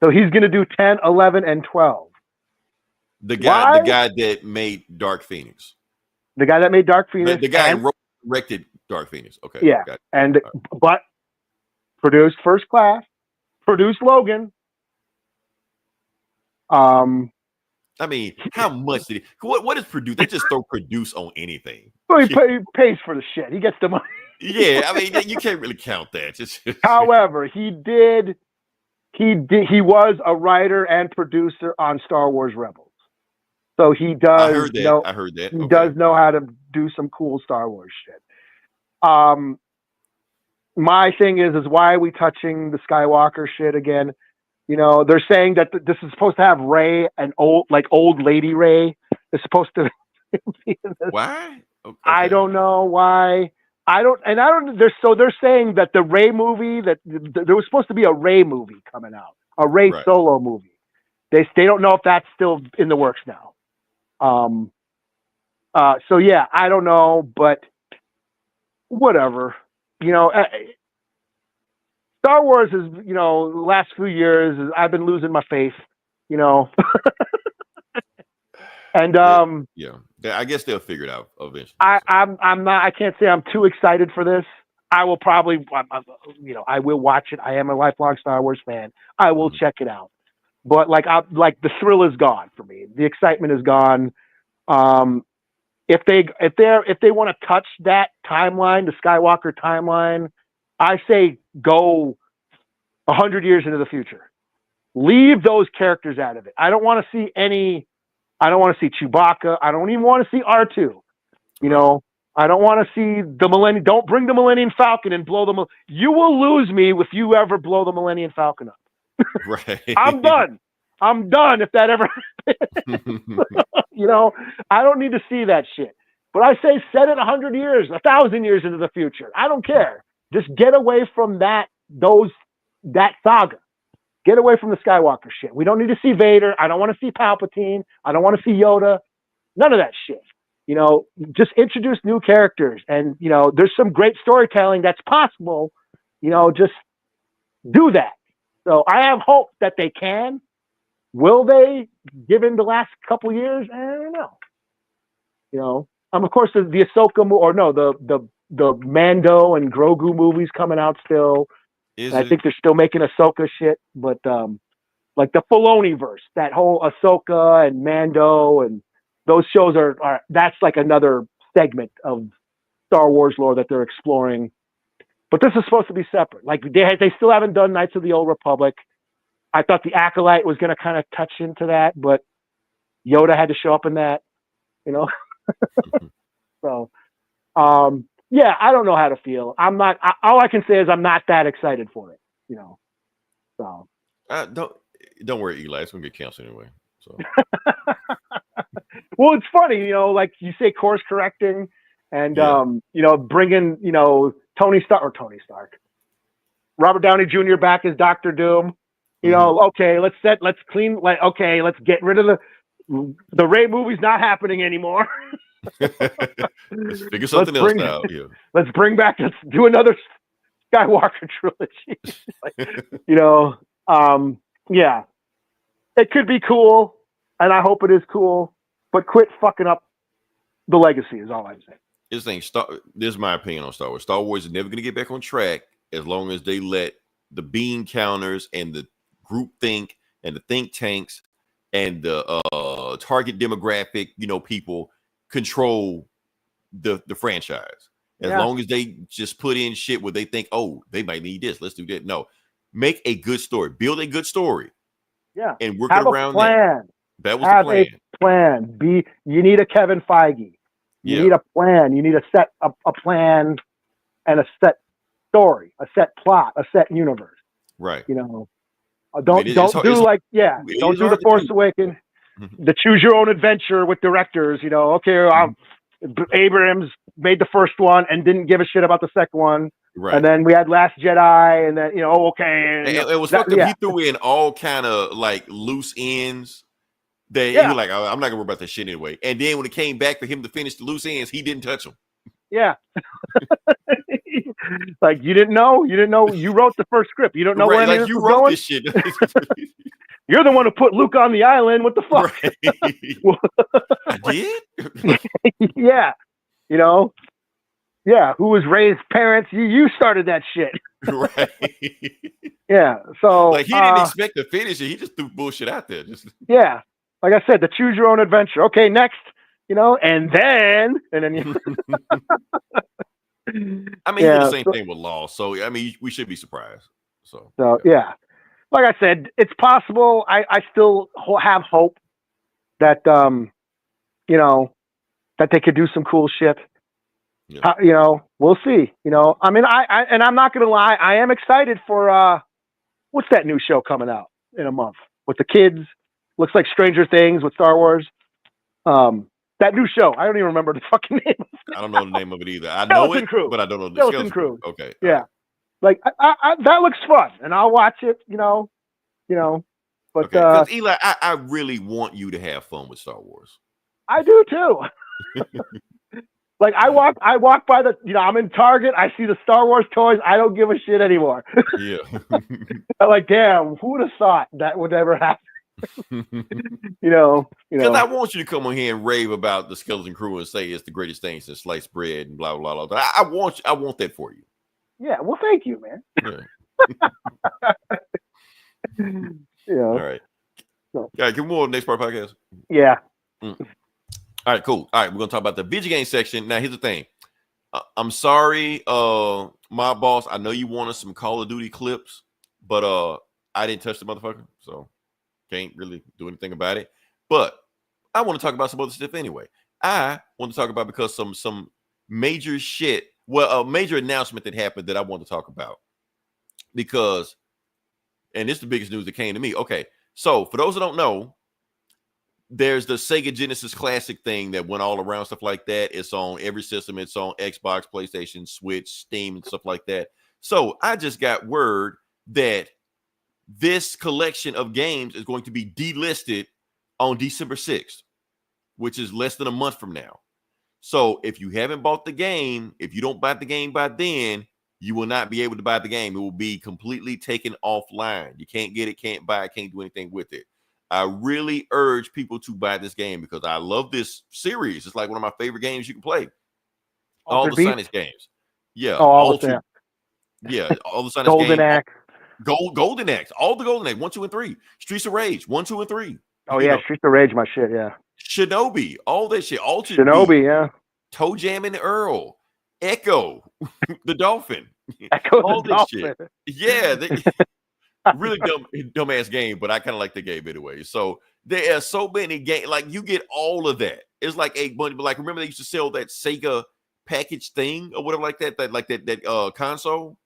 So he's going to do 10, 11, and 12.
The guy that made Dark Phoenix.
The guy that made Dark Phoenix.
The guy who directed Dark Phoenix. Okay.
Yeah. But produced First Class, produced Logan.
I mean, how much did he? What is produce? They just throw produce on anything.
Well, he pays for the shit. He gets the money.
Yeah, I mean, you can't really count that.
However, he was a writer and producer on Star Wars Rebels, so he does.
I heard that.
He does know how to do some cool Star Wars shit. My thing is why are we touching the Skywalker shit again? You know, they're saying that this is supposed to have Rey, an old lady Rey, is supposed to be in this.
Why? Okay.
I don't know why. They're saying that the Rey movie, that there was supposed to be a Rey movie coming out, a Rey solo movie. They don't know if that's still in the works now. So yeah, I don't know, but whatever. You know, Star Wars is, you know, the last few years I've been losing my faith, you know. And
yeah, I guess they'll figure it out eventually.
I can't say I'm too excited for this. I will probably, you know, I will watch it. I am a lifelong Star Wars fan. I will check it out. But the thrill is gone for me. The excitement is gone. If they want to touch that timeline, the Skywalker timeline, I say go 100 years into the future. Leave those characters out of it. I don't want to see Chewbacca. I don't even want to see R2. You know, I don't want to see the Millennium. Don't bring the Millennium Falcon and blow them. You will lose me if you ever blow the Millennium Falcon up.
Right.
I'm done if that ever happens. You know, I don't need to see that shit. But I say set it 100 years, 1,000 years into the future. I don't care. Just get away from that saga. Get away from the Skywalker shit. We don't need to see Vader. I don't want to see Palpatine. I don't want to see Yoda. None of that shit. You know, just introduce new characters. And, you know, there's some great storytelling that's possible. You know, just do that. So I have hope that they can. Will they, given the last couple of years? I don't know. You know, of course, the Ahsoka, the Mando and Grogu movies coming out still. I think they're still making Ahsoka shit, but like the Filoni verse, that whole Ahsoka and Mando and those shows are that's like another segment of Star Wars lore that they're exploring. But this is supposed to be separate. Like they still haven't done Knights of the Old Republic. I thought the Acolyte was going to kind of touch into that, but Yoda had to show up in that, you know. So, yeah, I don't know how to feel. I'm not. All I can say is I'm not that excited for it, you know. So
don't worry, Eli. It's gonna get canceled anyway. So.
Well, it's funny, you know, like you say, course correcting, and you know, bringing, you know, Tony Stark, Robert Downey Jr. back as Dr. Doom. You know, okay, let's get rid of the Rey movie's not happening anymore.
Let's figure something else out. Yeah.
Let's do another Skywalker trilogy. You know, yeah, it could be cool, and I hope it is cool, but quit fucking up the legacy is all I'm saying.
This is my opinion on Star Wars. Star Wars is never going to get back on track as long as they let the bean counters and the group think and the think tanks and the target demographic, you know, people control the franchise. As long as they just put in shit where they think, oh, they might need this, let's do that. No, make a good story, build a good story, and work it around that. That was the plan.
A plan. You need a Kevin Feige. You need a plan. You need a plan and a set story, a set plot, a set universe.
Right.
You know, don't do The Force Awakens. the choose your own adventure with directors. You know, okay, Abrams made the first one and didn't give a shit about the second one.
Right.
And then we had Last Jedi, and then okay.
And it was fucked up. He threw in all kind of like loose ends that he was like, oh, I'm not gonna worry about that shit anyway. And then when it came back for him to finish the loose ends, he didn't touch them.
Yeah. Like you didn't know. You wrote the first script. You don't know where
like you wrote
going?
this shit.
You're the one who put Luke on the island. What the fuck?
I did?
Yeah. Yeah, who was Ray's parents? You started that shit.
Right.
Yeah. So
like he didn't expect to finish it. He just threw bullshit out there.
Yeah. Like I said, the choose your own adventure. Okay, next, and then
I mean, he did the same thing with Law. So I mean, we should be surprised. So
yeah. Like I said, it's possible. I still have hope that that they could do some cool shit. Yeah. We'll see. I mean, and I'm not gonna lie, I am excited for what's that new show coming out in a month with the kids? Looks like Stranger Things with Star Wars. That new show, I don't even remember the fucking name.
I don't know the name of it either. I know it, but I don't know the
Skeleton Crew.
Okay.
Yeah. Like I that looks fun, and I'll watch it. But
because Eli, I really want you to have fun with Star Wars.
I do too. Like I walk by the, I'm in Target. I see the Star Wars toys. I don't give a shit anymore.
Yeah.
I'm like, damn, who would have thought that would ever happen? Because
I want you to come on here and rave about the Skeleton Crew and say it's the greatest thing since sliced bread and blah blah blah. I want that for you.
Yeah. Well, thank you, man.
Yeah. All right. All right. Can we move on to the next part of the podcast?
Yeah.
All right, cool. All right, we're gonna talk about the video game section. Now, here's the thing. I'm sorry, my boss. I know you wanted some Call of Duty clips, but I didn't touch the motherfucker, so can't really do anything about it. But I want to talk about some other stuff anyway. I want to talk about because some major shit. Well, a major announcement that happened that I want to talk about because, and this is the biggest news that came to me. Okay, so for those that don't know, there's the SEGA Genesis Classic thing that went all around, stuff like that. It's on every system. It's on Xbox, PlayStation, Switch, Steam, and stuff like that. So I just got word that this collection of games is going to be delisted on December 6th, which is less than a month from now. So if you haven't bought the game, if you don't buy the game by then, you will not be able to buy the game. It will be completely taken offline. You can't get it, can't buy it, can't do anything with it. I really urge people to buy this game because I love this series. It's like one of my favorite games you can play. All the Sonic games. Yeah.
All the
Sonic
Golden
games.
Axe.
Golden Axe. All the Golden Axe. 1, 2, and 3. Streets of Rage. 1, 2, and 3.
Oh, yeah. Streets of Rage, my shit. Yeah.
Shinobi. All that shit. Altered
Shinobi,
Beat,
yeah.
Toe Jam and Earl. Echo. The Dolphin.
Echo
all
the
this
Dolphin.
Shit. Yeah. Really dumbass game, but I kind of like the game anyway. So there are so many games, like you get all of that. It's like a bunch, but like remember they used to sell that Sega package thing or whatever like that console.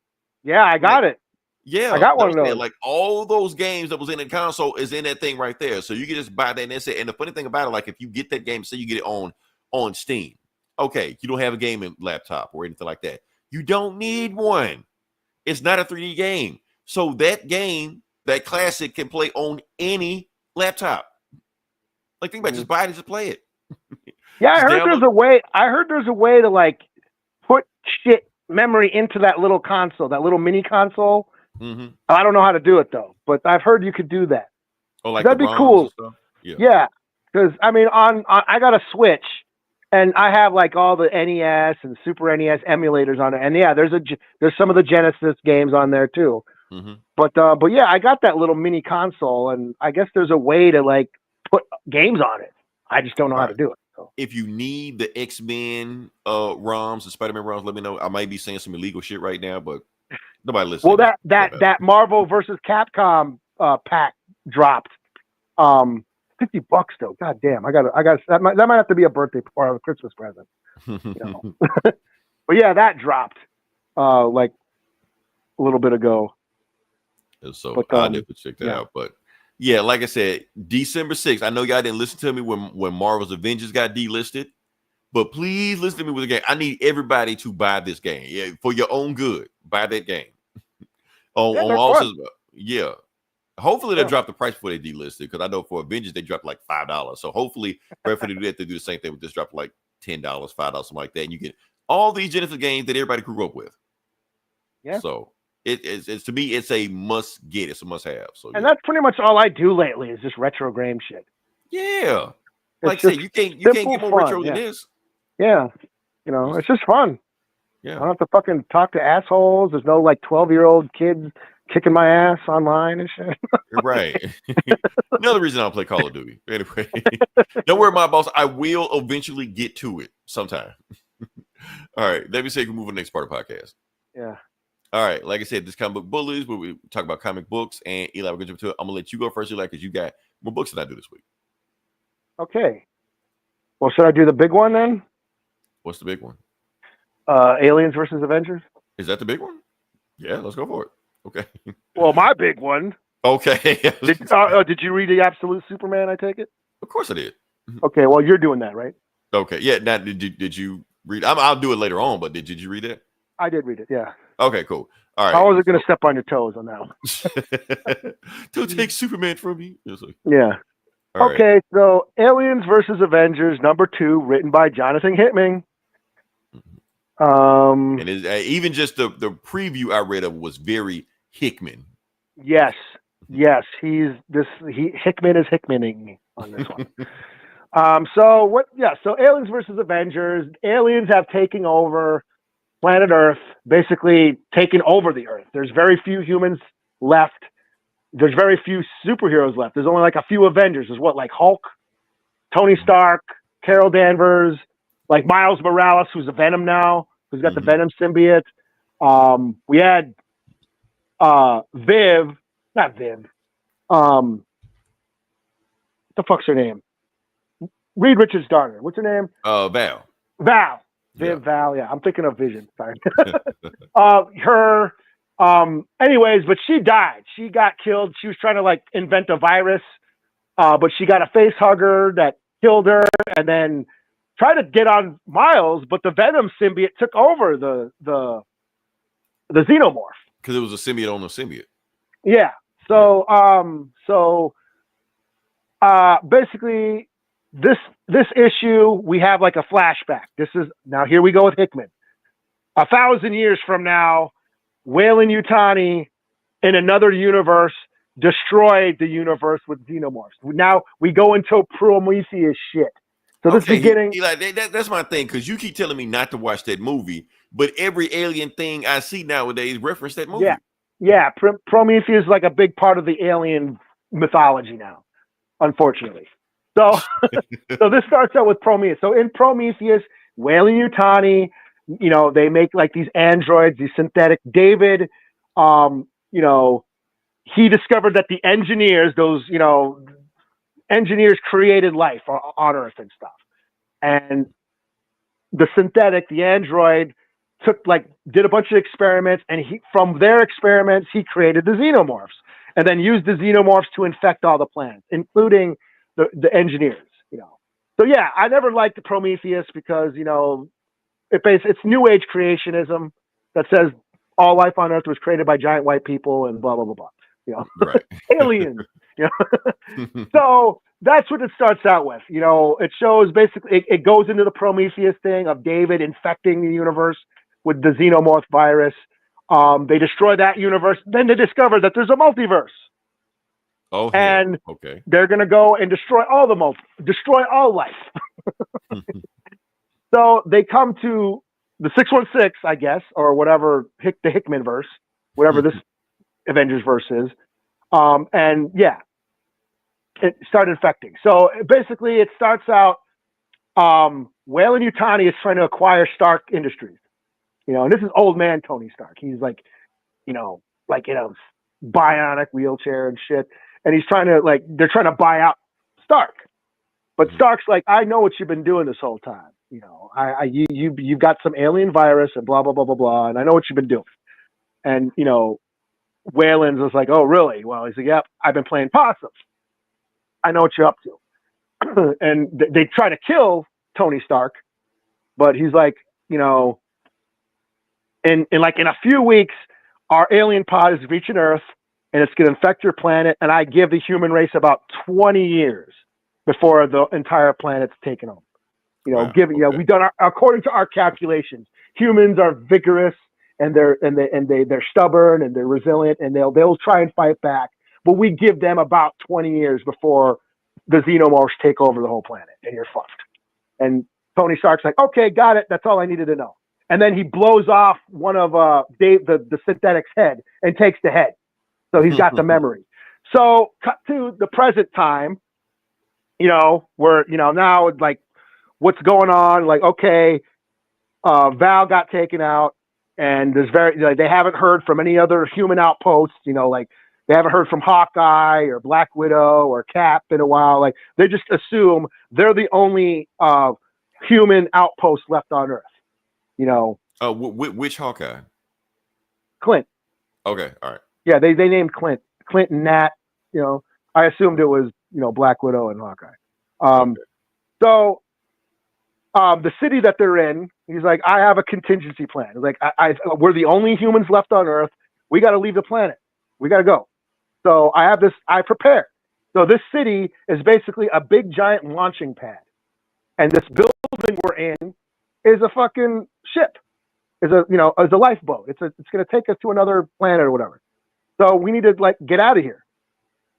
Yeah, I got it.
Yeah,
I got one of those.
Like all those games that was in the console is in that thing right there. So you can just buy that and that's it. And the funny thing about it, like if you get that game, say you get it on Steam, okay, you don't have a gaming laptop or anything like that. You don't need one. It's not a 3D game. So that game, that classic, can play on any laptop. Like think about it, just buy it and just play it.
Yeah, I heard there's a way. I heard there's a way to like put shit memory into that little console, that little mini console.
Mm-hmm.
I don't know how to do it though, but I've heard you could do that.
Oh, like
that'd be cool. Yeah, because I mean, on I got a Switch, and I have like all the NES and Super NES emulators on it, and yeah, there's some of the Genesis games on there too.
Mm-hmm.
But yeah, I got that little mini console, and I guess there's a way to like put games on it. I just don't know how to do it. So.
If you need the X-Men ROMs, the Spider-Man ROMs, let me know. I might be saying some illegal shit right now, but nobody listens.
Well, that Marvel versus Capcom pack dropped. $50 though. God damn, I got that might have to be a birthday or a Christmas present. But yeah, that dropped like a little bit ago.
So I never checked that out, but Yeah, like I said, December 6th. I know y'all didn't listen to me when Marvel's Avengers got delisted, but please listen to me with the game. I need everybody to buy this game. Yeah, for your own good. Buy that game.
Yeah,
On
they're
all
fun.
yeah. Hopefully they'll
Yeah.
drop the price before they delisted, because I know for Avengers they dropped like $5. So hopefully, right for they do that, they do the same thing with this, drop like $10, $5, something like that, and you get all these Genesis games that everybody grew up with.
Yeah.
So it's to me, it's a must get. It's a must have. So
And
yeah,
that's pretty much all I do lately is just retro game shit.
yeah.
It's
Like I said,
just
you can't
simple
get more
fun.
retro than
Yeah.
this.
Yeah. You know, it's just fun. I
Yeah,
don't have to fucking talk to assholes. There's no like 12-year-old kids kicking my ass online and shit.
you're right. Another reason I don't play Call of Duty. Anyway, don't worry, my boss. I will eventually get to it sometime. All right, let me say we can move on to the next part of the podcast.
Yeah.
All right, like I said, this comic book bullies where we talk about comic books, and Eli, we're gonna jump to it. I'm gonna let you go first, Eli, because you got more books than I do this week.
Okay. Well, should I do the big one then?
What's the big one?
Aliens versus Avengers.
Is that the big one? Yeah, let's go for it. Okay.
Well, my big one.
Okay.
Did you read the Absolute Superman? I take it.
Of course I did.
Okay. Well, you're doing that, right?
Okay. Yeah. Now, did you read? I'll do it later on, but did you read it?
I did read it. Yeah.
Okay. Cool. All right.
I wasn't going to step on your toes on that one.
Don't take Superman from me.
Yeah.
All
Okay.
right.
So, Aliens versus Avengers #2, written by Jonathan Hickman.
And even just the preview I read of was very Hickman.
Yes. Hickman is Hickmaning on this one. So Aliens versus Avengers. Aliens have taken over planet Earth, basically taken over the Earth. There's very few humans left. There's very few superheroes left. There's only like a few Avengers. There's like Hulk, Tony Stark, Carol Danvers, like Miles Morales, who's a Venom now, who's got the Venom symbiote. We had not Viv. What the fuck's her name? Reed Richards' daughter. What's her name?
Val.
Val. Viv, yeah. Val. Yeah, I'm thinking of Vision. Sorry. Her. Anyways, but she died. She got killed. She was trying to like invent a virus, but she got a face hugger that killed her, and then tried to get on Miles, but the Venom symbiote took over the xenomorph.
Because it was a symbiote on a symbiote.
Yeah. So basically this issue, we have like a flashback. Now here we go with Hickman. 1,000 years from now, Weyland Yutani in another universe destroyed the universe with xenomorphs. Now we go into Prometheus shit. So this beginning,
that's my thing, because you keep telling me not to watch that movie, but every alien thing I see nowadays reference that movie.
Yeah. Prometheus is like a big part of the alien mythology now, unfortunately. So, so this starts out with Prometheus. So in Prometheus, Weyland Yutani, they make like these androids, these synthetic. David, he discovered that the engineers, engineers created life on Earth and stuff. And the synthetic, the android, did a bunch of experiments, and from their experiments, he created the xenomorphs, and then used the xenomorphs to infect all the planets, including the engineers. So yeah, I never liked the Prometheus because it's New Age creationism that says all life on Earth was created by giant white people and blah blah blah blah.
Right.
Aliens. So that's what it starts out with. It shows basically it goes into the Prometheus thing of David infecting the universe with the xenomorph virus. They destroy that universe. Then they discover that there's a multiverse.
Oh,
and
okay.
They're gonna go and destroy all life. So they come to the 616, I guess, or whatever the Hickman verse, whatever this Avengers verse is. And yeah, it started infecting. So basically, it starts out. Weyland Yutani is trying to acquire Stark Industries. And this is old man Tony Stark. He's like in a bionic wheelchair and shit. And he's they're trying to buy out Stark. But Stark's like, I know what you've been doing this whole time. You've got some alien virus and blah, blah, blah, blah, blah. And I know what you've been doing. And, Weyland was like, oh, really? Well, he's like, yep, I've been playing possum. I know what you're up to. And they try to kill Tony Stark, but he's like, you know, in a few weeks, our alien pod is reaching Earth, and it's going to infect your planet, and I give the human race about 20 years before the entire planet's taken over. You know, we've done according to our calculations, humans are vigorous and they're stubborn and they're resilient and they'll try and fight back. But we give them about 20 years before the xenomorphs take over the whole planet, and you're fucked. And Tony Stark's like, okay, got it. That's all I needed to know. And then he blows off one of Dave, the synthetic's head, and takes the head. So he's got the memory. So cut to the present time, you know, where, you know, now like what's going on? Like, okay, Val got taken out, and they haven't heard from any other human outposts, you know, like they haven't heard from Hawkeye or Black Widow or Cap in a while. Like they just assume they're the only human outpost left on Earth, you know.
Which Hawkeye?
Clint.
Okay, all right.
Yeah, they named Clint and Nat. You know, I assumed it was, you know, Black Widow and Hawkeye. Okay. So the city that they're in, he's like, I have a contingency plan. He's like, we're the only humans left on Earth. We got to leave the planet. We got to go. So I have this. I prepare. So this city is basically a big giant launching pad, and this building we're in is a fucking ship. Is a lifeboat. It's going to take us to another planet or whatever. So we need to like get out of here,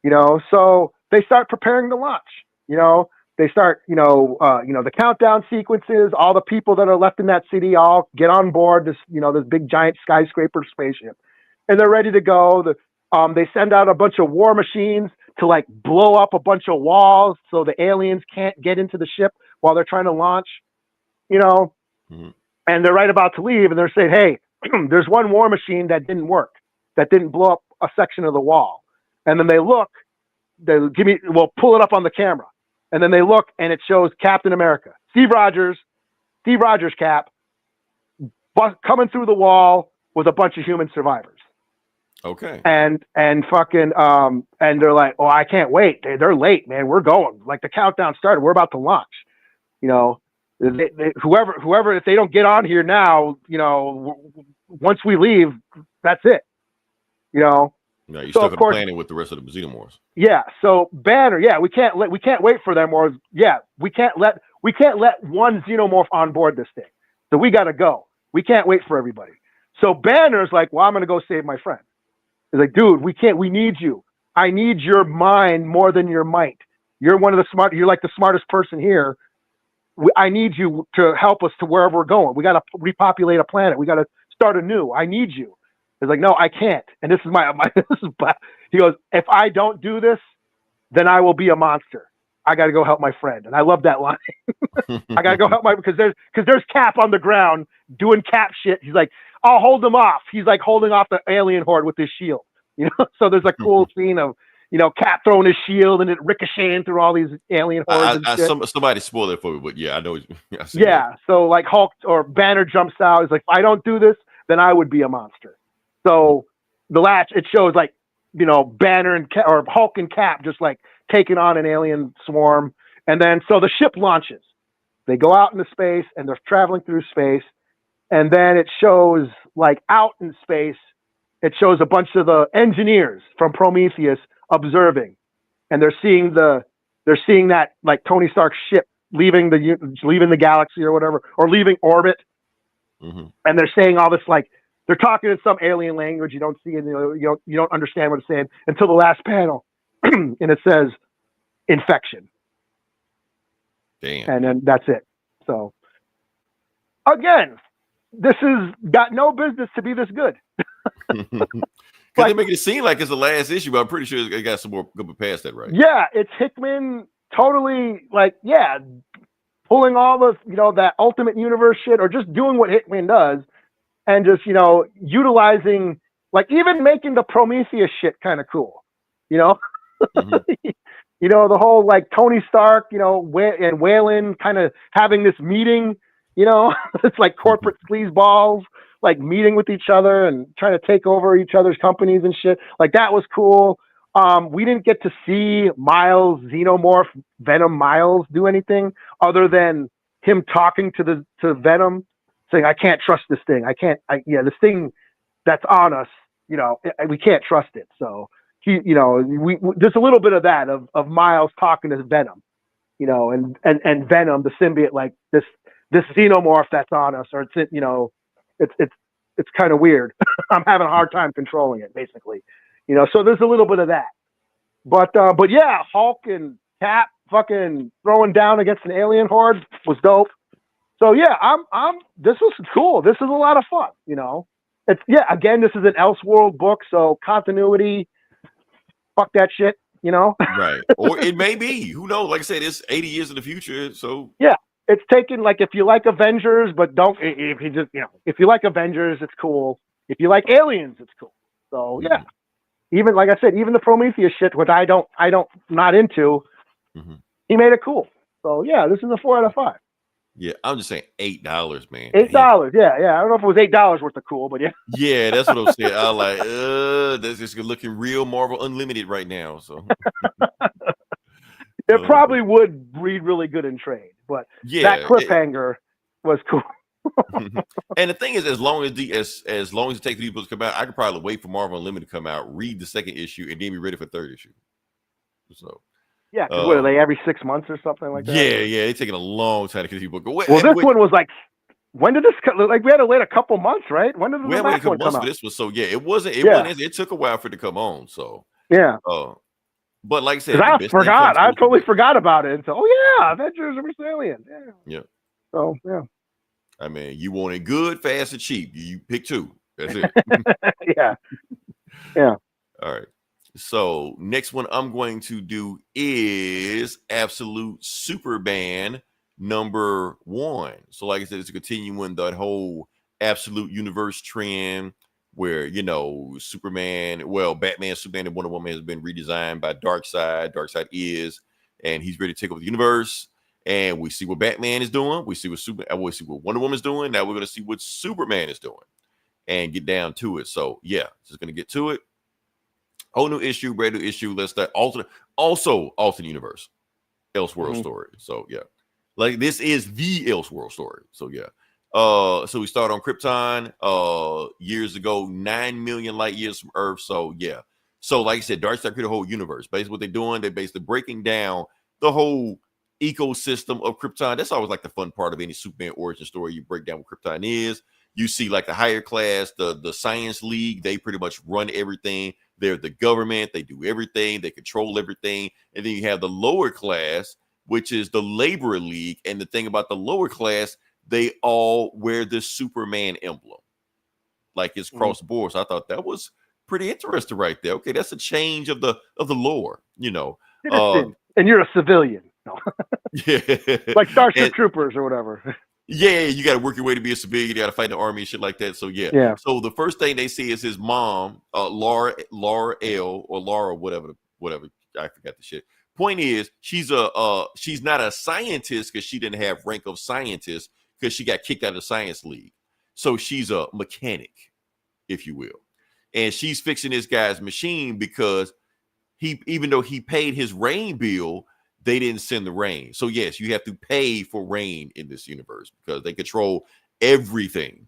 you know. So they start preparing the launch. You know, they start, the countdown sequences. All the people that are left in that city all get on board this big giant skyscraper spaceship, and they're ready to go. They send out a bunch of war machines to like blow up a bunch of walls so the aliens can't get into the ship while they're trying to launch. You know, and they're right about to leave, and they're saying, "Hey, there's one war machine that didn't work. That didn't blow up a section of the wall." And then they look, we'll pull it up on the camera. And then they look and it shows Captain America, Steve Rogers Cap, coming through the wall with a bunch of human survivors.
Okay.
And fucking, and they're like, oh, I can't wait. They're late, man. We're going. Like the countdown started. We're about to launch. You know, whoever, if they don't get on here now, you know, once we leave, that's it. You know,
yeah, you're stuck in planning with the rest of the xenomorphs.
Yeah. So Banner, we can't wait for them, or we can't let one xenomorph on board this thing. So we got to go. We can't wait for everybody. So Banner's like, well, I'm going to go save my friend. He's like, dude, we need you. I need your mind more than your might. You're you're like the smartest person here. I need you to help us to wherever we're going. We got to repopulate a planet. We got to start anew. I need you. He's like, no, I can't. And this is he goes, if I don't do this, then I will be a monster. I got to go help my friend. And I love that line. I got to go help because there's Cap on the ground doing Cap shit. He's like, I'll hold him off. He's like holding off the alien horde with his shield, you know? So there's a cool scene of, you know, Cap throwing his shield and it ricocheting through all these alien hordes.
Somebody spoiled it for me, but yeah, I know.
Yeah. So like Hulk or Banner jumps out. He's like, if I don't do this, then I would be a monster. So it shows like, you know, Banner or Hulk and Cap just like taking on an alien swarm. And then, so the ship launches, they go out into space and they're traveling through space. And then it shows like out in space, it shows a bunch of the engineers from Prometheus observing, and they're seeing that like Tony Stark's ship leaving the galaxy or whatever, or leaving orbit. And they're saying all this, like, they're talking in some alien language you don't see, and you don't understand what it's saying until the last panel, and it says infection.
Damn.
And then that's it. So again, this has got no business to be this good.
Because they make it seem like it's the last issue, but I'm pretty sure it got some more good past that, right?
Yeah, it's Hickman totally pulling all the, you know, that Ultimate Universe shit, or just doing what Hickman does. And just, you know, utilizing, like, even making the Prometheus shit kind of cool, you know? You know, the whole, like, Tony Stark, you know, and Wayland kind of having this meeting, you know? It's like corporate sleazeballs, like, meeting with each other and trying to take over each other's companies and shit. Like, that was cool. we didn't get to see Miles Xenomorph Venom Miles do anything other than him talking to Venom, saying, "I can't trust this thing. This thing that's on us. We can't trust it." So he, there's a little bit of that of Miles talking to Venom, and Venom, the symbiote, like this Xenomorph that's on us, or it's kind of weird. I'm having a hard time controlling it, basically. So there's a little bit of that. But yeah, Hulk and Cap fucking throwing down against an alien horde was dope. So yeah, this was cool. This is a lot of fun, It's again, this is an Elseworld book, so continuity, fuck that shit,
Right. Or it may be. Who knows? Like I said, it's 80 years in the future, so
yeah. It's taken, like, if you like Avengers, but if you like Avengers, it's cool. If you like aliens, it's cool. So yeah. Even, like I said, even the Prometheus shit, which I don't not into, he made it cool. So yeah, this is a 4 out of 5.
Yeah, I'm just saying $8, man.
$8, yeah. I don't know if it was $8 worth of cool, but yeah.
Yeah, that's what I'm saying. I like, that's just looking real Marvel Unlimited right now. So
it probably would read really good in trade, but that cliffhanger was cool.
And the thing is, as long as it takes these books to come out, I could probably wait for Marvel Unlimited to come out, read the second issue, and then be ready for the third issue. So
yeah, because what are they, every 6 months or something like that?
Yeah, it's taking a long time to get these books.
Well, this one was like, when did this come? Like, we had to wait a couple months, right? When did the last one come out?
This was so it wasn't. It took a while for it to come on. So
yeah.
But like I said,
I totally forgot about it. So Avengers vs. Aliens. Yeah. So yeah.
I mean, you want it good, fast, and cheap. You pick 2. That's it.
Yeah.
All right. So next one I'm going to do is Absolute Superman #1. So like I said, it's continuing that whole Absolute Universe trend where, Batman, Superman, and Wonder Woman has been redesigned by Darkseid. Darkseid and he's ready to take over the universe. And we see what Batman is doing. We see what Wonder Woman is doing. Now we're going to see what Superman is doing and get down to it. So yeah, just going to get to it. Whole new issue, brand new issue. Let's start alternate universe, Elseworld story. So yeah, like this is the Elseworld story. So yeah. So we start on Krypton years ago, 9 million light years from Earth. So yeah. So like I said, Darkseid created a whole universe. Basically what they're doing, they're basically breaking down the whole ecosystem of Krypton. That's always like the fun part of any Superman origin story. You break down what Krypton is. You see like the higher class, the Science League, they pretty much run everything. They're the government. They do everything. They control everything. And then you have the lower class, which is the Labor League. And the thing about the lower class, they all wear the Superman emblem. Like it's cross the board. So I thought that was pretty interesting right there. Okay, that's a change of the lore,
and you're a civilian. No.
Yeah.
Like Starship Troopers or whatever.
Yeah, you got to work your way to be a civilian. You got to fight in the army and shit like that. So yeah. So the first thing they see is his mom, Laura L or Laura, whatever. I forgot the shit. Point is, she's not a scientist because she didn't have rank of scientist because she got kicked out of the Science League. So she's a mechanic, if you will, and she's fixing this guy's machine because even though he paid his rain bill, they didn't send the rain. So yes, you have to pay for rain in this universe because they control everything.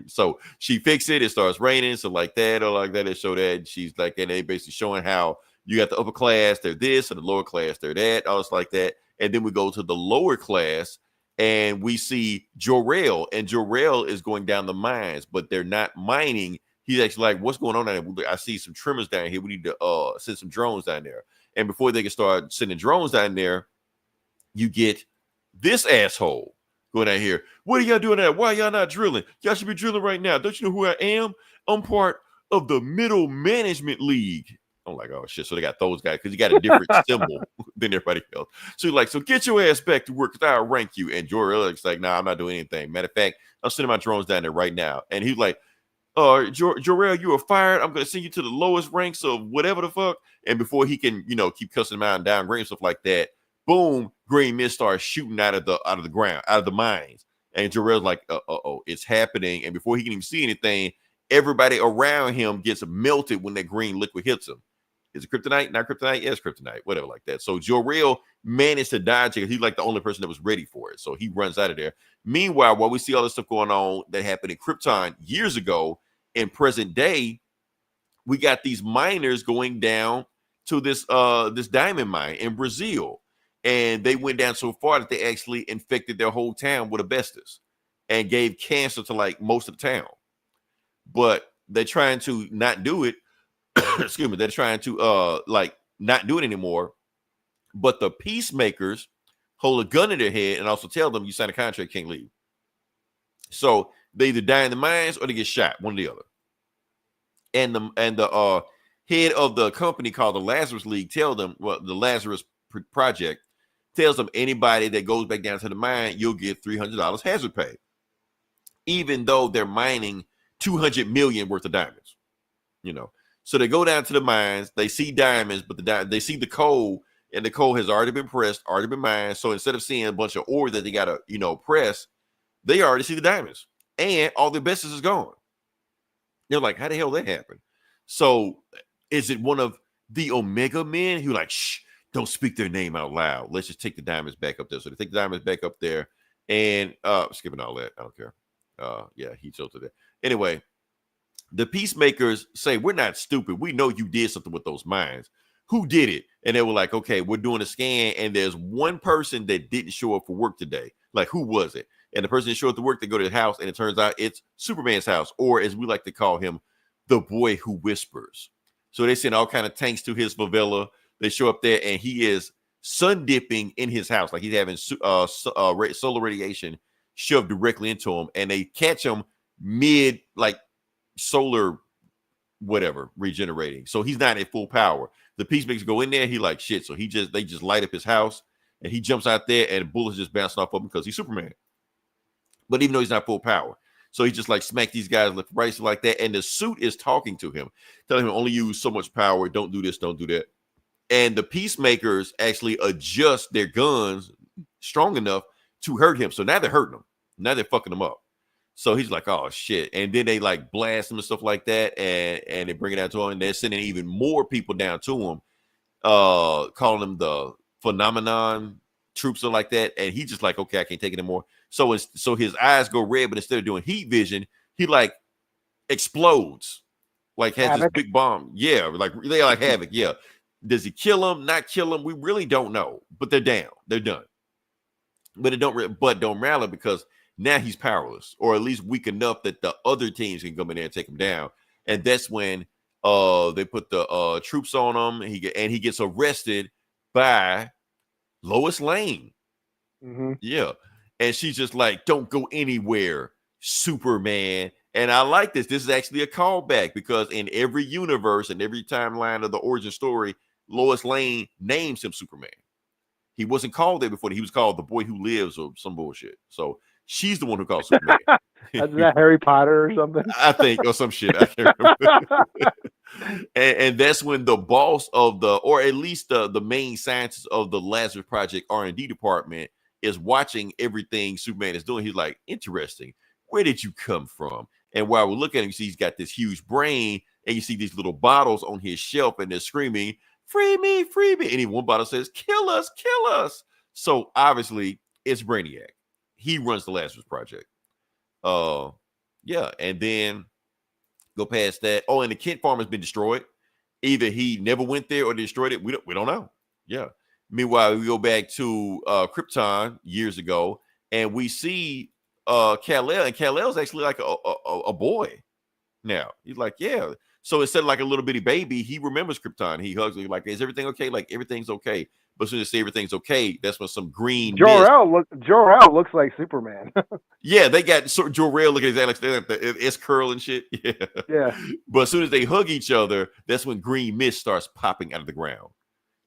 So she fixed it. It starts raining. So like that or like that, they show that she's like, and they basically showing how you got the upper class, they're this, and the lower class, they're that, all it's like that. And then we go to the lower class and we see Jor-El, and Jor-El is going down the mines, but they're not mining. He's actually like, what's going on down there? I see some trimmers down here. We need to send some drones down there. And before they can start sending drones down there, you get this asshole going out here. What are y'all doing there? Why y'all not drilling? Y'all should be drilling right now. Don't you know who I am? I'm part of the Middle Management League. I'm like, oh shit. So they got those guys because you got a different symbol than everybody else. So you're like, so get your ass back to work because I'll rank you. And Jor-El is like, nah, I'm not doing anything. Matter of fact, I'm sending my drones down there right now. And he's like, Jor-El, you are fired. I'm going to send you to the lowest ranks of whatever the fuck. And before he can, keep cussing him out and downgrade stuff like that, boom, green mist starts shooting out of the ground, out of the mines. And Jor-El's like, it's happening. And before he can even see anything, everybody around him gets melted when that green liquid hits him. Is it kryptonite? Not kryptonite? Yes, kryptonite. Whatever, like that. So Jor-El managed to dodge it. He's like the only person that was ready for it. So he runs out of there. Meanwhile, while we see all this stuff going on that happened in Krypton years ago, in present day, we got these miners going down to this diamond mine in Brazil. And they went down so far that they actually infected their whole town with asbestos and gave cancer to like most of the town. But they're trying to not do it. Excuse me. They're trying to like not do it anymore. But the peacemakers hold a gun in their head and also tell them, you sign a contract, can't leave. So they either die in the mines or they get shot, one or the other. And the head of the company called the Lazarus League tell them, well, the Lazarus Project tells them anybody that goes back down to the mine, you'll get $300 hazard pay, even though they're mining 200 million worth of diamonds. You know, so they go down to the mines, they see diamonds, but they see the coal, and the coal has already been pressed, already been mined. So instead of seeing a bunch of ore that they gotta, press, they already see the diamonds, and all the asbestos is gone. They're like, how the hell that happened? So is it one of the Omega men who like, shh, don't speak their name out loud. Let's just take the diamonds back up there. So they take the diamonds back up there, and skipping all that, I don't care. Yeah, he tilted it. Anyway, the peacemakers say, we're not stupid. We know you did something with those mines. Who did it? And they were like, okay, we're doing a scan, and there's one person that didn't show up for work today. Like, who was it? And the person that showed up to work, they go to the house, and it turns out it's Superman's house, or as we like to call him, the boy who whispers. So they send all kind of tanks to his favela. They show up there, and he is sun dipping in his house, like he's having solar radiation shoved directly into him, and they catch him mid like solar whatever regenerating. So he's not at full power. The peacemakers go in there, he like shit. So they just light up his house, and he jumps out there, and bullets just bouncing off of him because he's Superman. But even though he's not full power, so he just like smack these guys left, right, like that. And the suit is talking to him, telling him only use so much power. Don't do this, don't do that. And the peacemakers actually adjust their guns strong enough to hurt him. So now they're hurting him. Now they're fucking him up. So he's like, oh shit. And then they like blast him and stuff like that. And they bring it out to him. And they're sending even more people down to him, calling them the phenomenon troops or like that. And he's just like, okay, I can't take it anymore. So his eyes go red, but instead of doing heat vision, he like explodes, like has
Havoc.
this big bomb. Yeah, like they like Havoc. Yeah. Does he kill him? Not kill him? We really don't know. But they're down. They're done. But don't matter because now he's powerless, or at least weak enough that the other teams can come in there and take him down. And that's when they put the troops on him. He gets arrested by Lois Lane.
Mm-hmm.
Yeah. And she's just like, don't go anywhere, Superman. And I like this. This is actually a callback because in every universe and every timeline of the origin story, Lois Lane names him Superman. He wasn't called that before. He was called the boy who lives or some bullshit. So she's the one who calls Superman.
Is that Harry Potter or something?
I think, or some shit. I can't remember. and that's when the boss of or at least the main scientist of the Lazarus Project R&D department is watching everything Superman is doing. He's like, interesting. Where did you come from? And while we're looking at him, you see he's got this huge brain, and you see these little bottles on his shelf, and they're screaming, free me, free me. And one bottle says, kill us, kill us. So obviously it's Brainiac. He runs the Lazarus Project. Yeah, and then go past that. Oh, and the Kent farm has been destroyed. Either he never went there or destroyed it. We don't know. Yeah. Meanwhile, we go back to Krypton years ago, and we see Kal-El, and Kal-El's actually like a boy now. He's like, yeah. So instead of like a little bitty baby, he remembers Krypton. He hugs me like, is everything okay? Like, everything's okay. But as soon as they say everything's okay, that's when some green
Jor-El looks like Superman.
Yeah, they got Jor-El looking at his like the S-curl and shit. Yeah.
Yeah.
But as soon as they hug each other, that's when green mist starts popping out of the ground.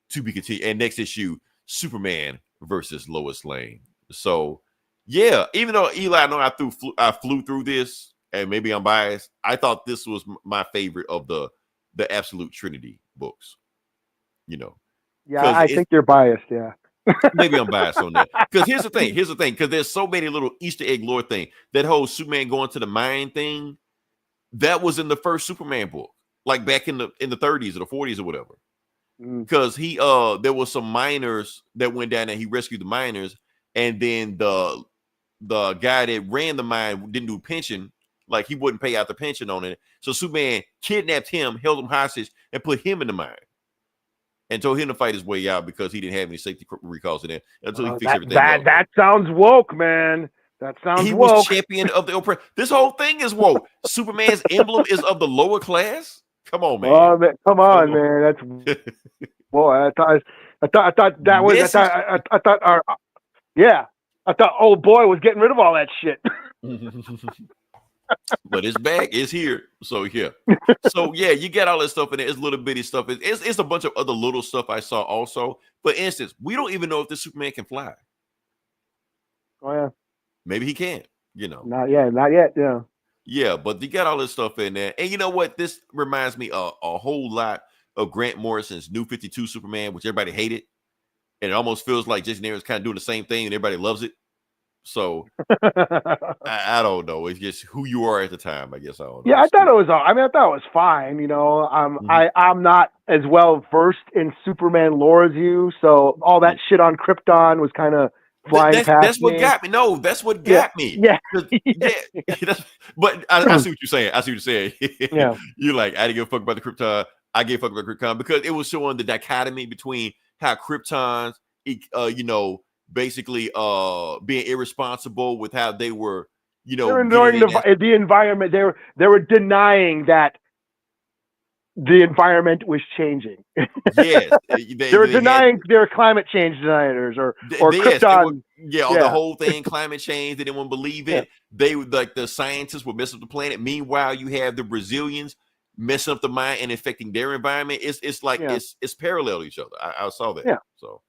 To be continued. And next issue, Superman versus Lois Lane. So, yeah, even though Eli, I know I flew through this, and maybe I'm biased, I thought this was my favorite of the Absolute Trinity books. You know.
Yeah, I think you're biased. Yeah.
Maybe I'm biased on that. Because here's the thing. Because there's so many little Easter egg lore thing. That whole Superman going to the mine thing, that was in the first Superman book, like back in the 30s or the 40s or whatever. because he there was some miners that went down and he rescued the miners, and then the guy that ran the mine didn't do pension, like he wouldn't pay out the pension on it. So Superman kidnapped him, held him hostage, and put him in the mine, and told him to fight his way out because he didn't have any safety recalls in there until he fixed everything up.
That sounds woke, man. That sounds
he
woke.
was champion of the oppressed. This whole thing is woke. Superman's emblem is of the lower class. Come on, man.
Oh, man. Come on, man. That's boy. I thought that was. I thought old boy was getting rid of all that shit.
But his bag is here. So yeah. So yeah, you get all this stuff in there. It's little bitty stuff. It's a bunch of other little stuff I saw also. For instance, we don't even know if the Superman can fly.
Oh yeah.
Maybe he can't,
Not yet, yeah.
Yeah, but you got all this stuff in there. And you know what? This reminds me a whole lot of Grant Morrison's New 52 Superman, which everybody hated. And it almost feels like Jason Aaron's kind of doing the same thing and everybody loves it. So I don't know. It's just who you are at the time, I guess. I don't know.
Yeah, I thought it was fine. I'm not as well versed in Superman lore as you, so all that shit on Krypton was kind of flying past
that's what got me. No, that's what got me.
Yeah.
But I see what you're saying.
Yeah.
You're like, I didn't give a fuck about the Krypton. I gave a fuck about Krypton because it was showing the dichotomy between how Kryptons, basically being irresponsible with how they were,
they were ignoring the environment. They were denying that the environment was changing.
Yes,
they were denying their climate change deniers or Krypton.
The whole thing, climate change. They didn't want to believe it. They like the scientists were messing up the planet. Meanwhile, you have the Brazilians messing up the mind and affecting their environment. It's like it's parallel to each other. I saw that.
Yeah.
So.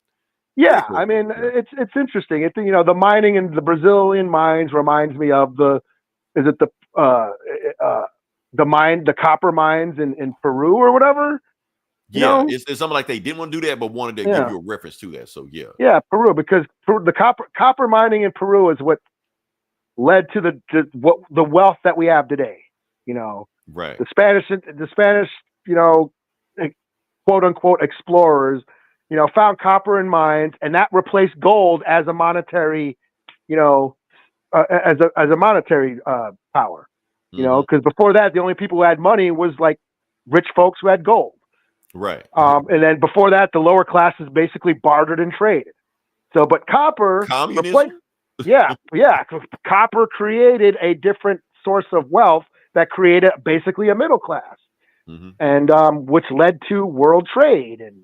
Yeah, cool. I mean, it's interesting. The mining in the Brazilian mines reminds me of the copper mines in Peru or whatever.
It's something like they didn't want to do that, but wanted to give you a reference to that. So yeah,
Peru, because the copper mining in Peru is what led to the wealth that we have today.
Right.
The Spanish, quote unquote explorers, found copper in mines, and that replaced gold as a monetary, as a monetary power. Because before that, the only people who had money was like rich folks who had gold.
Right.
And then before that, the lower classes basically bartered and traded. So, but copper
communism.
Copper created a different source of wealth that created basically a middle class, and which led to world trade and.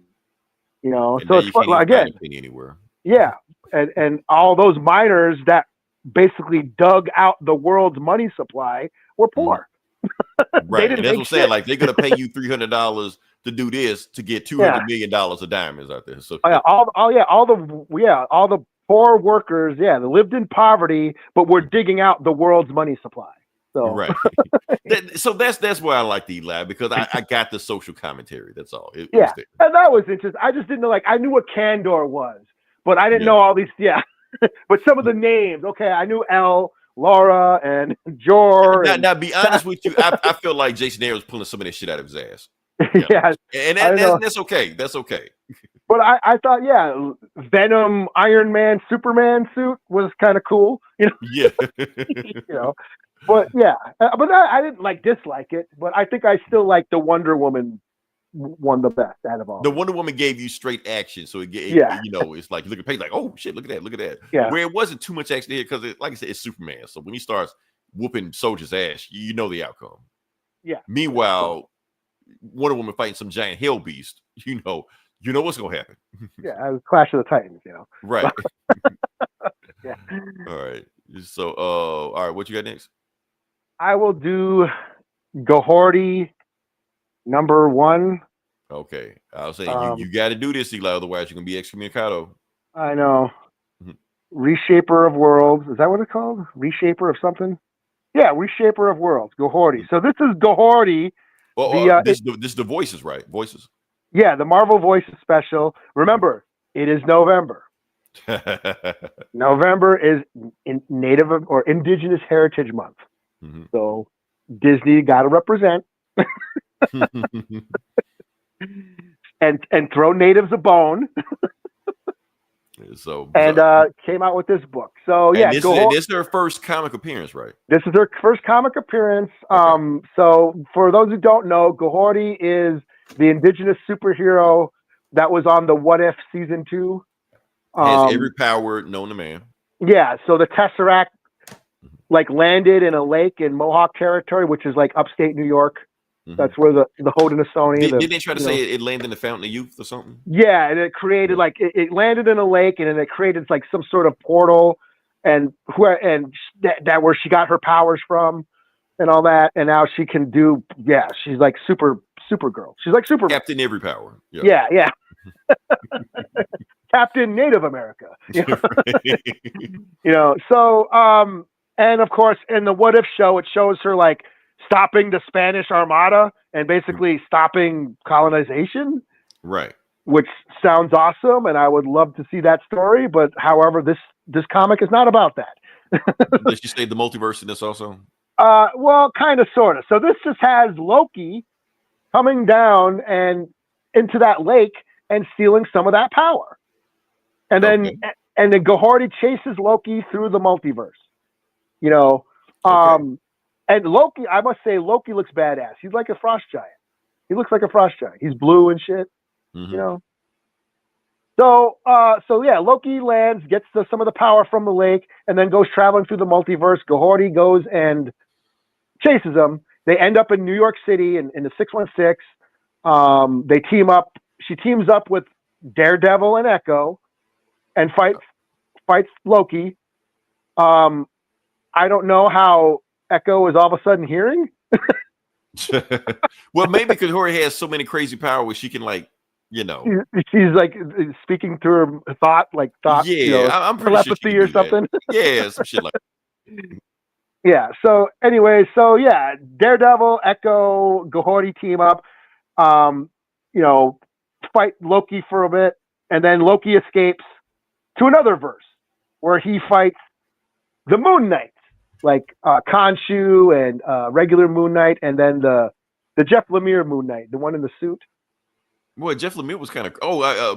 So it's again
anywhere.
Yeah, and all those miners that basically dug out the world's money supply were poor.
Right, and that's what I'm saying. Like they're gonna pay you $300 to do this to get $200 million of diamonds out there. So
all the poor workers, they lived in poverty, but were digging out the world's money supply. So
right. So that's why I like the lab because I got the social commentary. That's all. It
and that was interesting. I just didn't know. Like I knew what Candor was, but I didn't know all these. Yeah, but some of the names. Okay, I knew Laura, and Jor.
Now, be honest with you, I feel like Jason Aaron was pulling some of this shit out of his ass.
Yeah,
and that's okay. That's okay.
But I thought, Venom, Iron Man, Superman suit was kind of cool.
Yeah.
But I didn't dislike it. But I think I still like the Wonder Woman one the best out of all.
The Wonder Woman gave you straight action, so it's like you look at page like, oh shit, look at that.
Yeah.
Where it wasn't too much action here because, like I said, it's Superman. So when he starts whooping soldiers' ass, you know the outcome.
Yeah.
Meanwhile, Wonder Woman fighting some giant hell beast, you know what's gonna happen.
Yeah, Clash of the Titans,
Right.
Yeah.
All right. So, all right, what you got next?
I will do KAHHORI #1.
Okay. I was saying you got to do this, Eli, otherwise you're gonna be excommunicado.
I know. Reshaper of Worlds. Is that what it's called? Reshaper of something? Yeah, Reshaper of Worlds. KAHHORI. So this is KAHHORI.
This is the voices, right? Voices.
Yeah, the Marvel Voices special. Remember, it is November. November is in Native or Indigenous Heritage Month. So Disney got to represent. and throw natives a bone.
So
and came out with this book. So
and
yeah,
this is their first comic appearance, right?
This is her first comic appearance.
Okay.
So for those who don't know, KAHHORI is the indigenous superhero that was on the What If season 2.
Has every power known to man.
Yeah. So the Tesseract like landed in a lake in Mohawk territory, which is like upstate New York. That's where the Haudenosaunee.
Did they try to say it landed in the Fountain of Youth or something?
Yeah, and it created like it landed in a lake, and then it created like some sort of portal, and that where she got her powers from, and all that, and now she can do. Yeah, she's like Supergirl. She's like Superman.
Captain Every Power.
Yeah. Captain Native America. So and of course in the What If show, it shows her like stopping the Spanish Armada and basically stopping colonization.
Right.
Which sounds awesome, and I would love to see that story. But however, this comic is not about that.
Does she say the multiverse in this also?
Well, kind of, sort of. So this just has Loki coming down and into that lake and stealing some of that power, and then KAHHORI chases Loki through the multiverse. And Loki, I must say, Loki looks badass. He's like a frost giant. He looks like a frost giant. He's blue and shit. So yeah, Loki lands, gets some of the power from the lake, and then goes traveling through the multiverse. KAHHORI goes and chases him. They end up in New York City in the 616. They team up. She teams up with Daredevil and Echo, and fights Loki. I don't know how Echo is all of a sudden hearing.
Well, maybe KAHHORI has so many crazy powers she can
she's like speaking through her thought.
Yeah, I'm pretty
telepathy
sure
or something.
Yeah, some shit like that.
Yeah. So anyway, Daredevil, Echo, KAHHORI team up. Fight Loki for a bit, and then Loki escapes to another verse where he fights the Moon Knight, like Khonshu and regular Moon Knight, and then the Jeff Lemire Moon Knight, the one in the suit.
Well, Jeff Lemire was kind of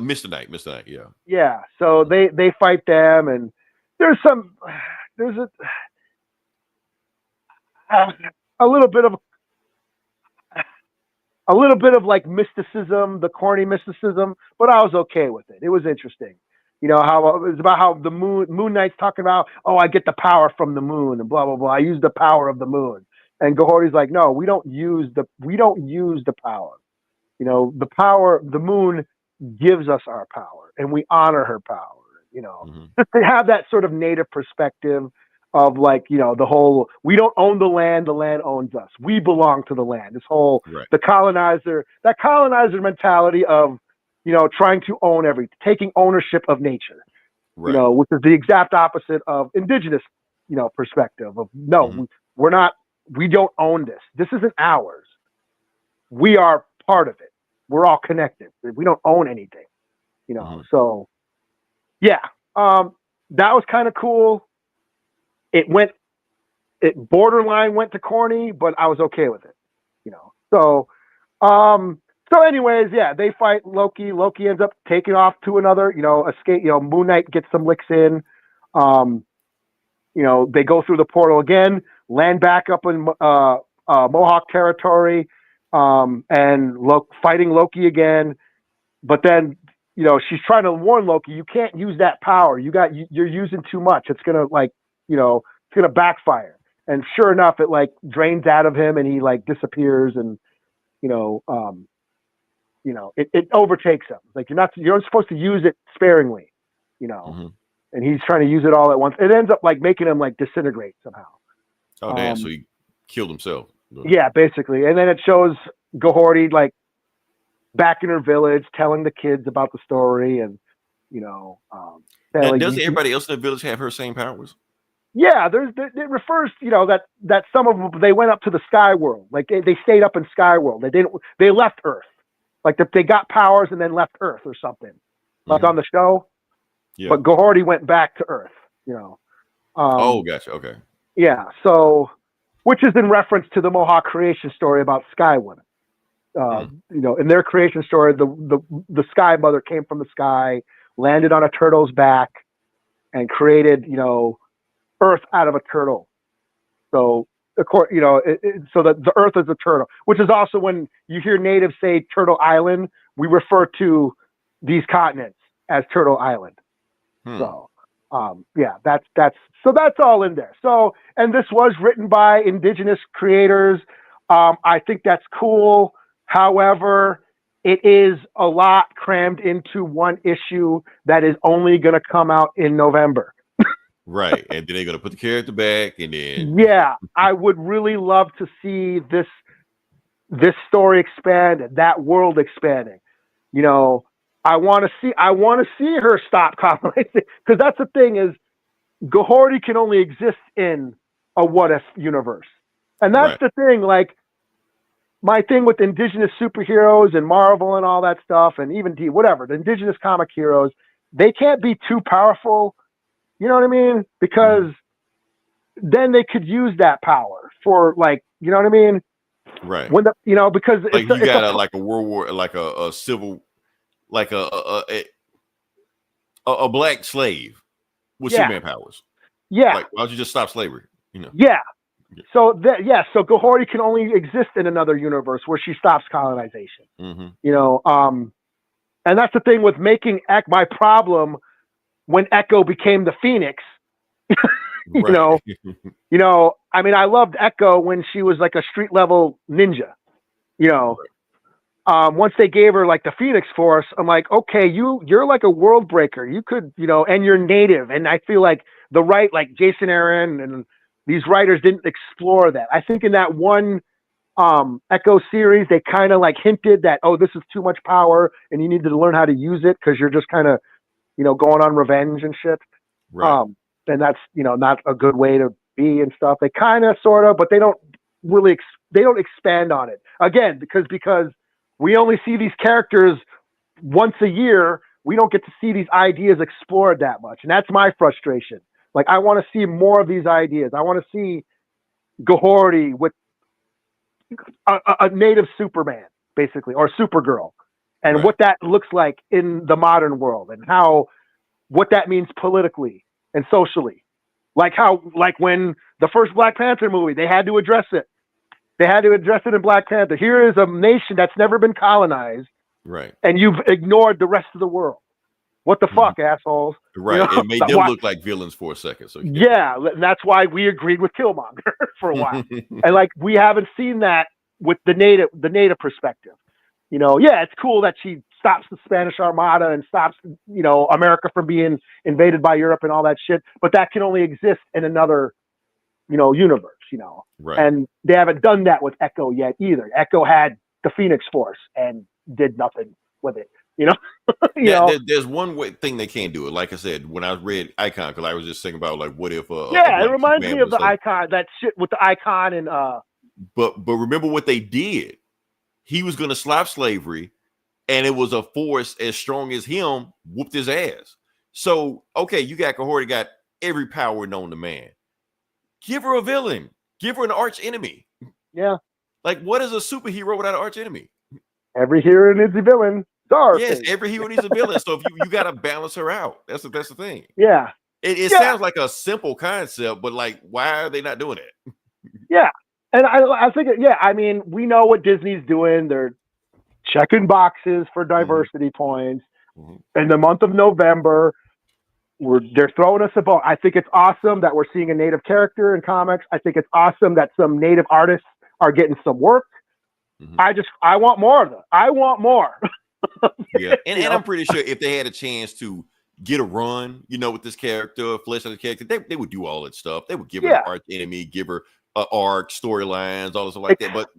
Mr. Knight, yeah.
Yeah, so they fight them, and there's a little bit of like mysticism, the corny mysticism, but I was okay with it. It was interesting. How it was about how the Moon Knight's talking about, I get the power from the moon and blah blah blah. I use the power of the moon, and KAHHORI's like, no, we don't use the power. The power, the moon gives us our power, and we honor her power. They have that sort of native perspective of like, the whole, we don't own the land owns us. We belong to the land. This whole, that colonizer mentality of, trying to own everything, taking ownership of nature, which is the exact opposite of indigenous, perspective of, no, we don't own this. This isn't ours. We are part of it. We're all connected. We don't own anything, So yeah, that was kind of cool. It borderline went to corny, but I was okay with it, So anyways, yeah, they fight Loki. Loki ends up taking off to another, escape. Moon Knight gets some licks in. They go through the portal again, land back up in Mohawk territory, and fighting Loki again. But then, she's trying to warn Loki, you can't use that power. You're using too much. It's gonna it's gonna backfire. And sure enough, it like drains out of him, and he like disappears, and it overtakes him. Like you're supposed to use it sparingly, and he's trying to use it all at once. It ends up like making him like disintegrate somehow.
Oh damn! So he killed himself.
Yeah, basically. And then it shows KAHHORI like back in her village, telling the kids about the story, and
does everybody else in the village have her same powers?
Yeah, it refers, that some of them, they went up to the sky world. Like they stayed up in sky world. They left Earth. Like they got powers and then left Earth or something. Like on the show. Yeah. But KAHHORI went back to Earth,
gotcha. Okay.
Yeah. So, which is in reference to the Mohawk creation story about Sky Women. In their creation story, the Sky Mother came from the sky, landed on a turtle's back, and created, Earth out of a turtle. So, so that the Earth is a turtle, which is also when you hear natives say Turtle Island, we refer to these continents as Turtle Island. So, that's all in there. So, and this was written by indigenous creators. I think that's cool. However, it is a lot crammed into one issue that is only going to come out in November.
Right. And then they're going to put the character back, and then.
Yeah, I would really love to see this story expanded, that world expanding. I want to see her stop colonizing, because that's the thing is KAHHORI can only exist in a what if universe. And that's the thing, like my thing with indigenous superheroes and Marvel and all that stuff, and even the indigenous comic heroes, they can't be too powerful. You know what I mean? Because then they could use that power for, like, you know what I mean?
Right.
When because
like you got like a world war, like a civil, like a black slave with Superman powers.
Yeah.
Like, why don't you just stop slavery?
Yeah. So so KAHHORI can only exist in another universe where she stops colonization. And that's the thing with making my problem when Echo became the Phoenix. I mean, I loved Echo when she was like a street level ninja. Once they gave her like the Phoenix Force, I'm like, okay, you're like a world breaker. You could, and you're native. And I feel like like Jason Aaron and these writers didn't explore that. I think in that one Echo series, they kind of like hinted that, oh, this is too much power and you need to learn how to use it because you're just kind of, going on revenge and shit.
Right.
And that's, not a good way to be and stuff. They kind of, sort of, but they don't really, they don't expand on it. Again, because we only see these characters once a year. We don't get to see these ideas explored that much. And that's my frustration. Like, I want to see more of these ideas. I want to see KAHHORI with a native Superman, basically, or Supergirl, and what that looks like in the modern world, and what that means politically and socially. Like when the first Black Panther movie, they had to address it. They had to address it in Black Panther. Here is a nation that's never been colonized,
right?
And you've ignored the rest of the world. What the fuck, assholes?
Right. It made them look like villains for a second. So
and that's why we agreed with Killmonger for a while. And like, we haven't seen that with the native perspective. It's cool that she stops the Spanish Armada and stops, America from being invaded by Europe and all that shit. But that can only exist in another, universe,
Right.
And they haven't done that with Echo yet either. Echo had the Phoenix Force and did nothing with it.
There's one thing they can't do it. Like I said, when I read Icon, because I was just thinking about, like, what if
it reminds me of the Icon, that shit with the Icon and
but remember what they did. He was going to stop slavery, and it was a force as strong as him whooped his ass. So, okay, you got KAHHORI, got every power known to man. Give her a villain. Give her an arch enemy.
Yeah.
Like, what is a superhero without an arch enemy?
Every hero needs a villain.
Yes, every hero needs a villain. So if you got to balance her out. That's the thing.
Yeah.
It sounds like a simple concept, but like, why are they not doing it?
Yeah. And I think, I mean, we know what Disney's doing. They're checking boxes for diversity points. In the month of November, they're throwing us a bone. I think it's awesome that we're seeing a native character in comics. I think it's awesome that some native artists are getting some work. I want more of them. I want more.
Yeah. And I'm pretty sure if they had a chance to get a run, with this character, flesh out the character, they would do all that stuff. They would give her an arch enemy, give her arc, storylines, all this stuff like that. But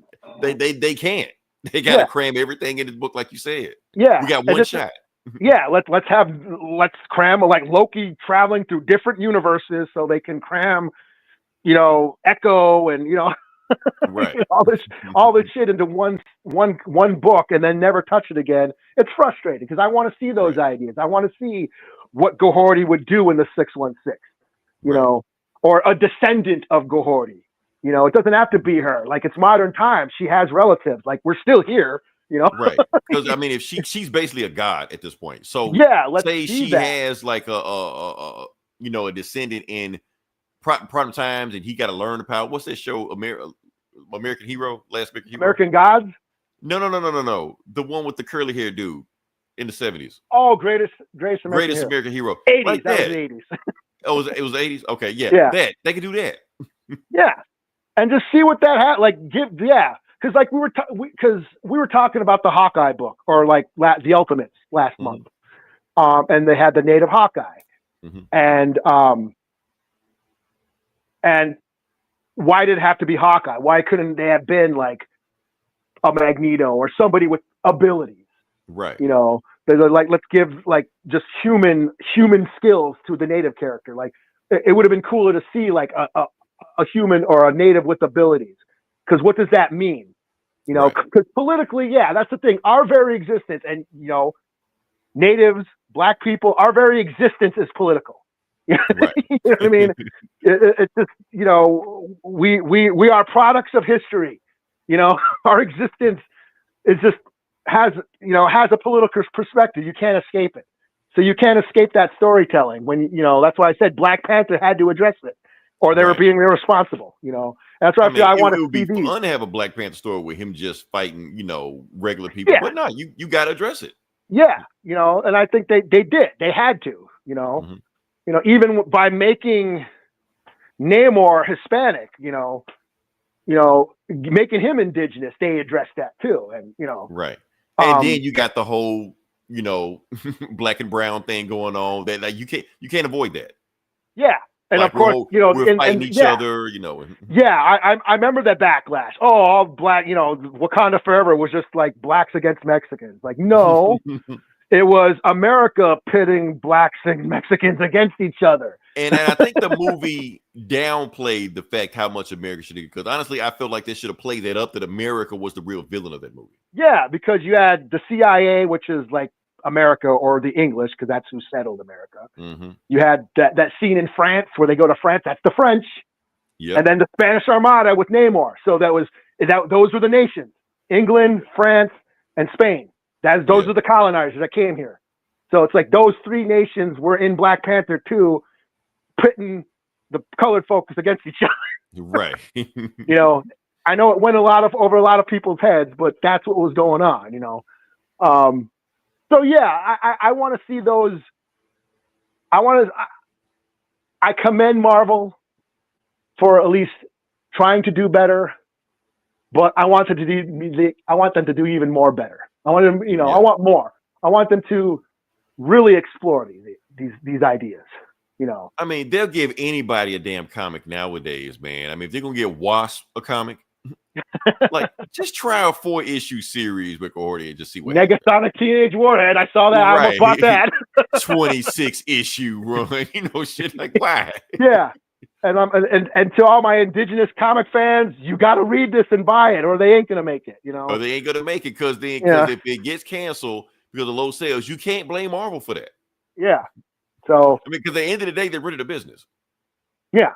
they can't. They got to cram everything in the book, like you said.
Yeah.
We got one shot.
Let's cram like Loki traveling through different universes so they can cram, Echo and
right.
all this shit into one book and then never touch it again. It's frustrating because I want to see those ideas. I want to see what KAHHORI would do in the 616, or a descendant of KAHHORI, You know, it doesn't have to be her. Like, it's modern times. She has relatives. Like, we're still here. You know,
right? Because I mean, if she's basically a god at this point. So
yeah, let's
say
see
she
that.
has like a you know, a descendant in prime times, and he got to learn the power. What's that show? American Hero, Last American Hero.
American Gods.
No. The one with the curly hair dude in the 70s.
Oh, greatest American
American Hero.
80s.
Like
that
that.
was the 80s.
Oh, it was the 80s. Okay, yeah. That they can do that.
Yeah, and just see what that had. Like, because like we were talking about the Hawkeye book, or like the Ultimates last month, and they had the native Hawkeye, and why did it have to be Hawkeye? Why couldn't they have been like a Magneto or somebody with abilities?
Right.
You know, they're like, let's give like just human skills to the native character. Like, it would have been cooler to see like a human or a native with abilities. Because what does that mean? You know, because politically, that's the thing. Our very existence, and you know, natives, black people, our very existence is political. You know what I mean? It's just, you know, we are products of history. You know, our existence is just has a political perspective. You can't escape it. So you can't escape that storytelling. When, you know, that's why I said Black Panther had to address it, or they were being irresponsible. You know, that's why I feel I want to see these. It would be
fun to have a Black Panther story with him just fighting, you know, regular people. But no, you got to address it. Yeah,
you know, and I think they did. They had to. You know, you know, even by making Namor Hispanic, you know, making him indigenous, they addressed that too. And you know,
and then you got the whole, you know, black and brown thing going on. That like you can't avoid that.
Yeah. And
like
of course, you know,
we're fighting each other, you know.
Yeah, I remember that backlash. Oh, all black, you know, Wakanda Forever was just like blacks against Mexicans. Like, no, it was America pitting blacks and Mexicans against each other.
And I think the movie downplayed the fact how much America should do. Because honestly, I feel like they should have played that up, that America was the real villain of that movie.
Yeah, because you had the CIA, which is like America, or the English, because that's who settled America. You had that scene in France where they go to France. That's the French. And then the Spanish Armada with Namor. So those were the nations: England, France, and Spain. Those are the colonizers that came here. So it's like those three nations were in Black Panther 2, pitting the colored folks against each other. You know, I know it went over a lot of people's heads, but that's what was going on. You know. So yeah, I want to see those. I commend Marvel for at least trying to do better, but I want them to do even more better. I want them, you know, I want more. I want them to really explore these ideas. You know, I
mean, they'll give anybody a damn comic nowadays, man. I mean, if they're gonna give Wasp a comic, like just try a 4-issue series with KAHHORI and just see what
Negasonic Teenage Warhead. I saw that. I almost bought that.
26-issue run, you know, shit like why?
Yeah. And to all my indigenous comic fans, you got to read this and buy it, or they ain't gonna make it. You know,
or they ain't gonna make it because if it gets canceled because of low sales, you can't blame Marvel for that.
Yeah. So
I mean, because at the end of the day, they're rid of the business.
Yeah.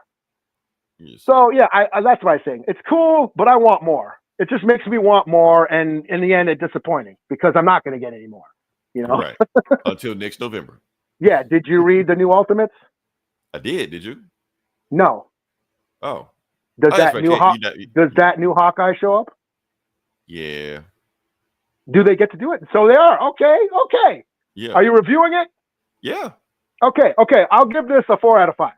So yeah, that's what I'm saying. It's cool, but I want more. It just makes me want more, and in the end, it's disappointing because I'm not going to get any more. You know,
right? Until next November.
Yeah. Did you read the new Ultimates?
I did. Did you?
No.
Oh.
Does that new Hawkeye show up?
Yeah.
Do they get to do it? So they are. Okay.
Yeah.
Are you reviewing it?
Yeah.
Okay. I'll give this a 4 out of 5.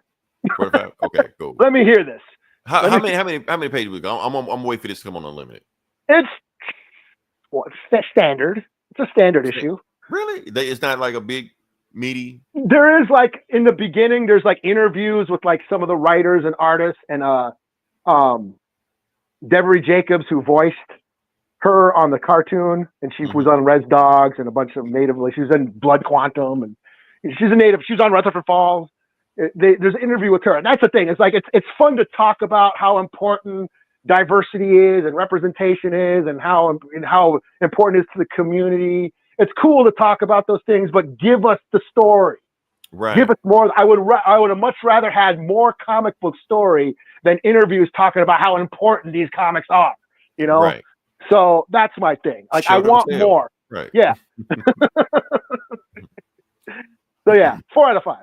4 out of 5. Okay, cool.
Let me hear this.
How many pages we go? I'm waiting for this to come on Unlimited.
It's standard. It's a standard issue.
Really? It's not like a big meaty.
There is like in the beginning. There's like interviews with like some of the writers and artists, and Devery Jacobs, who voiced her on the cartoon, and she was on Res Dogs and a bunch of native. She was in Blood Quantum, and she's a native. She was on Rutherford Falls. There's an interview with her, and that's the thing. It's like it's fun to talk about how important diversity is and representation is, and how important it is to the community. It's cool to talk about those things, but give us the story.
Right.
Give us more. I would have much rather had more comic book story than interviews talking about how important these comics are. You know,
Right.
so that's my thing. Like I
Show don't
want
tell.
more.
Right.
Yeah. So yeah, 4 out of 5.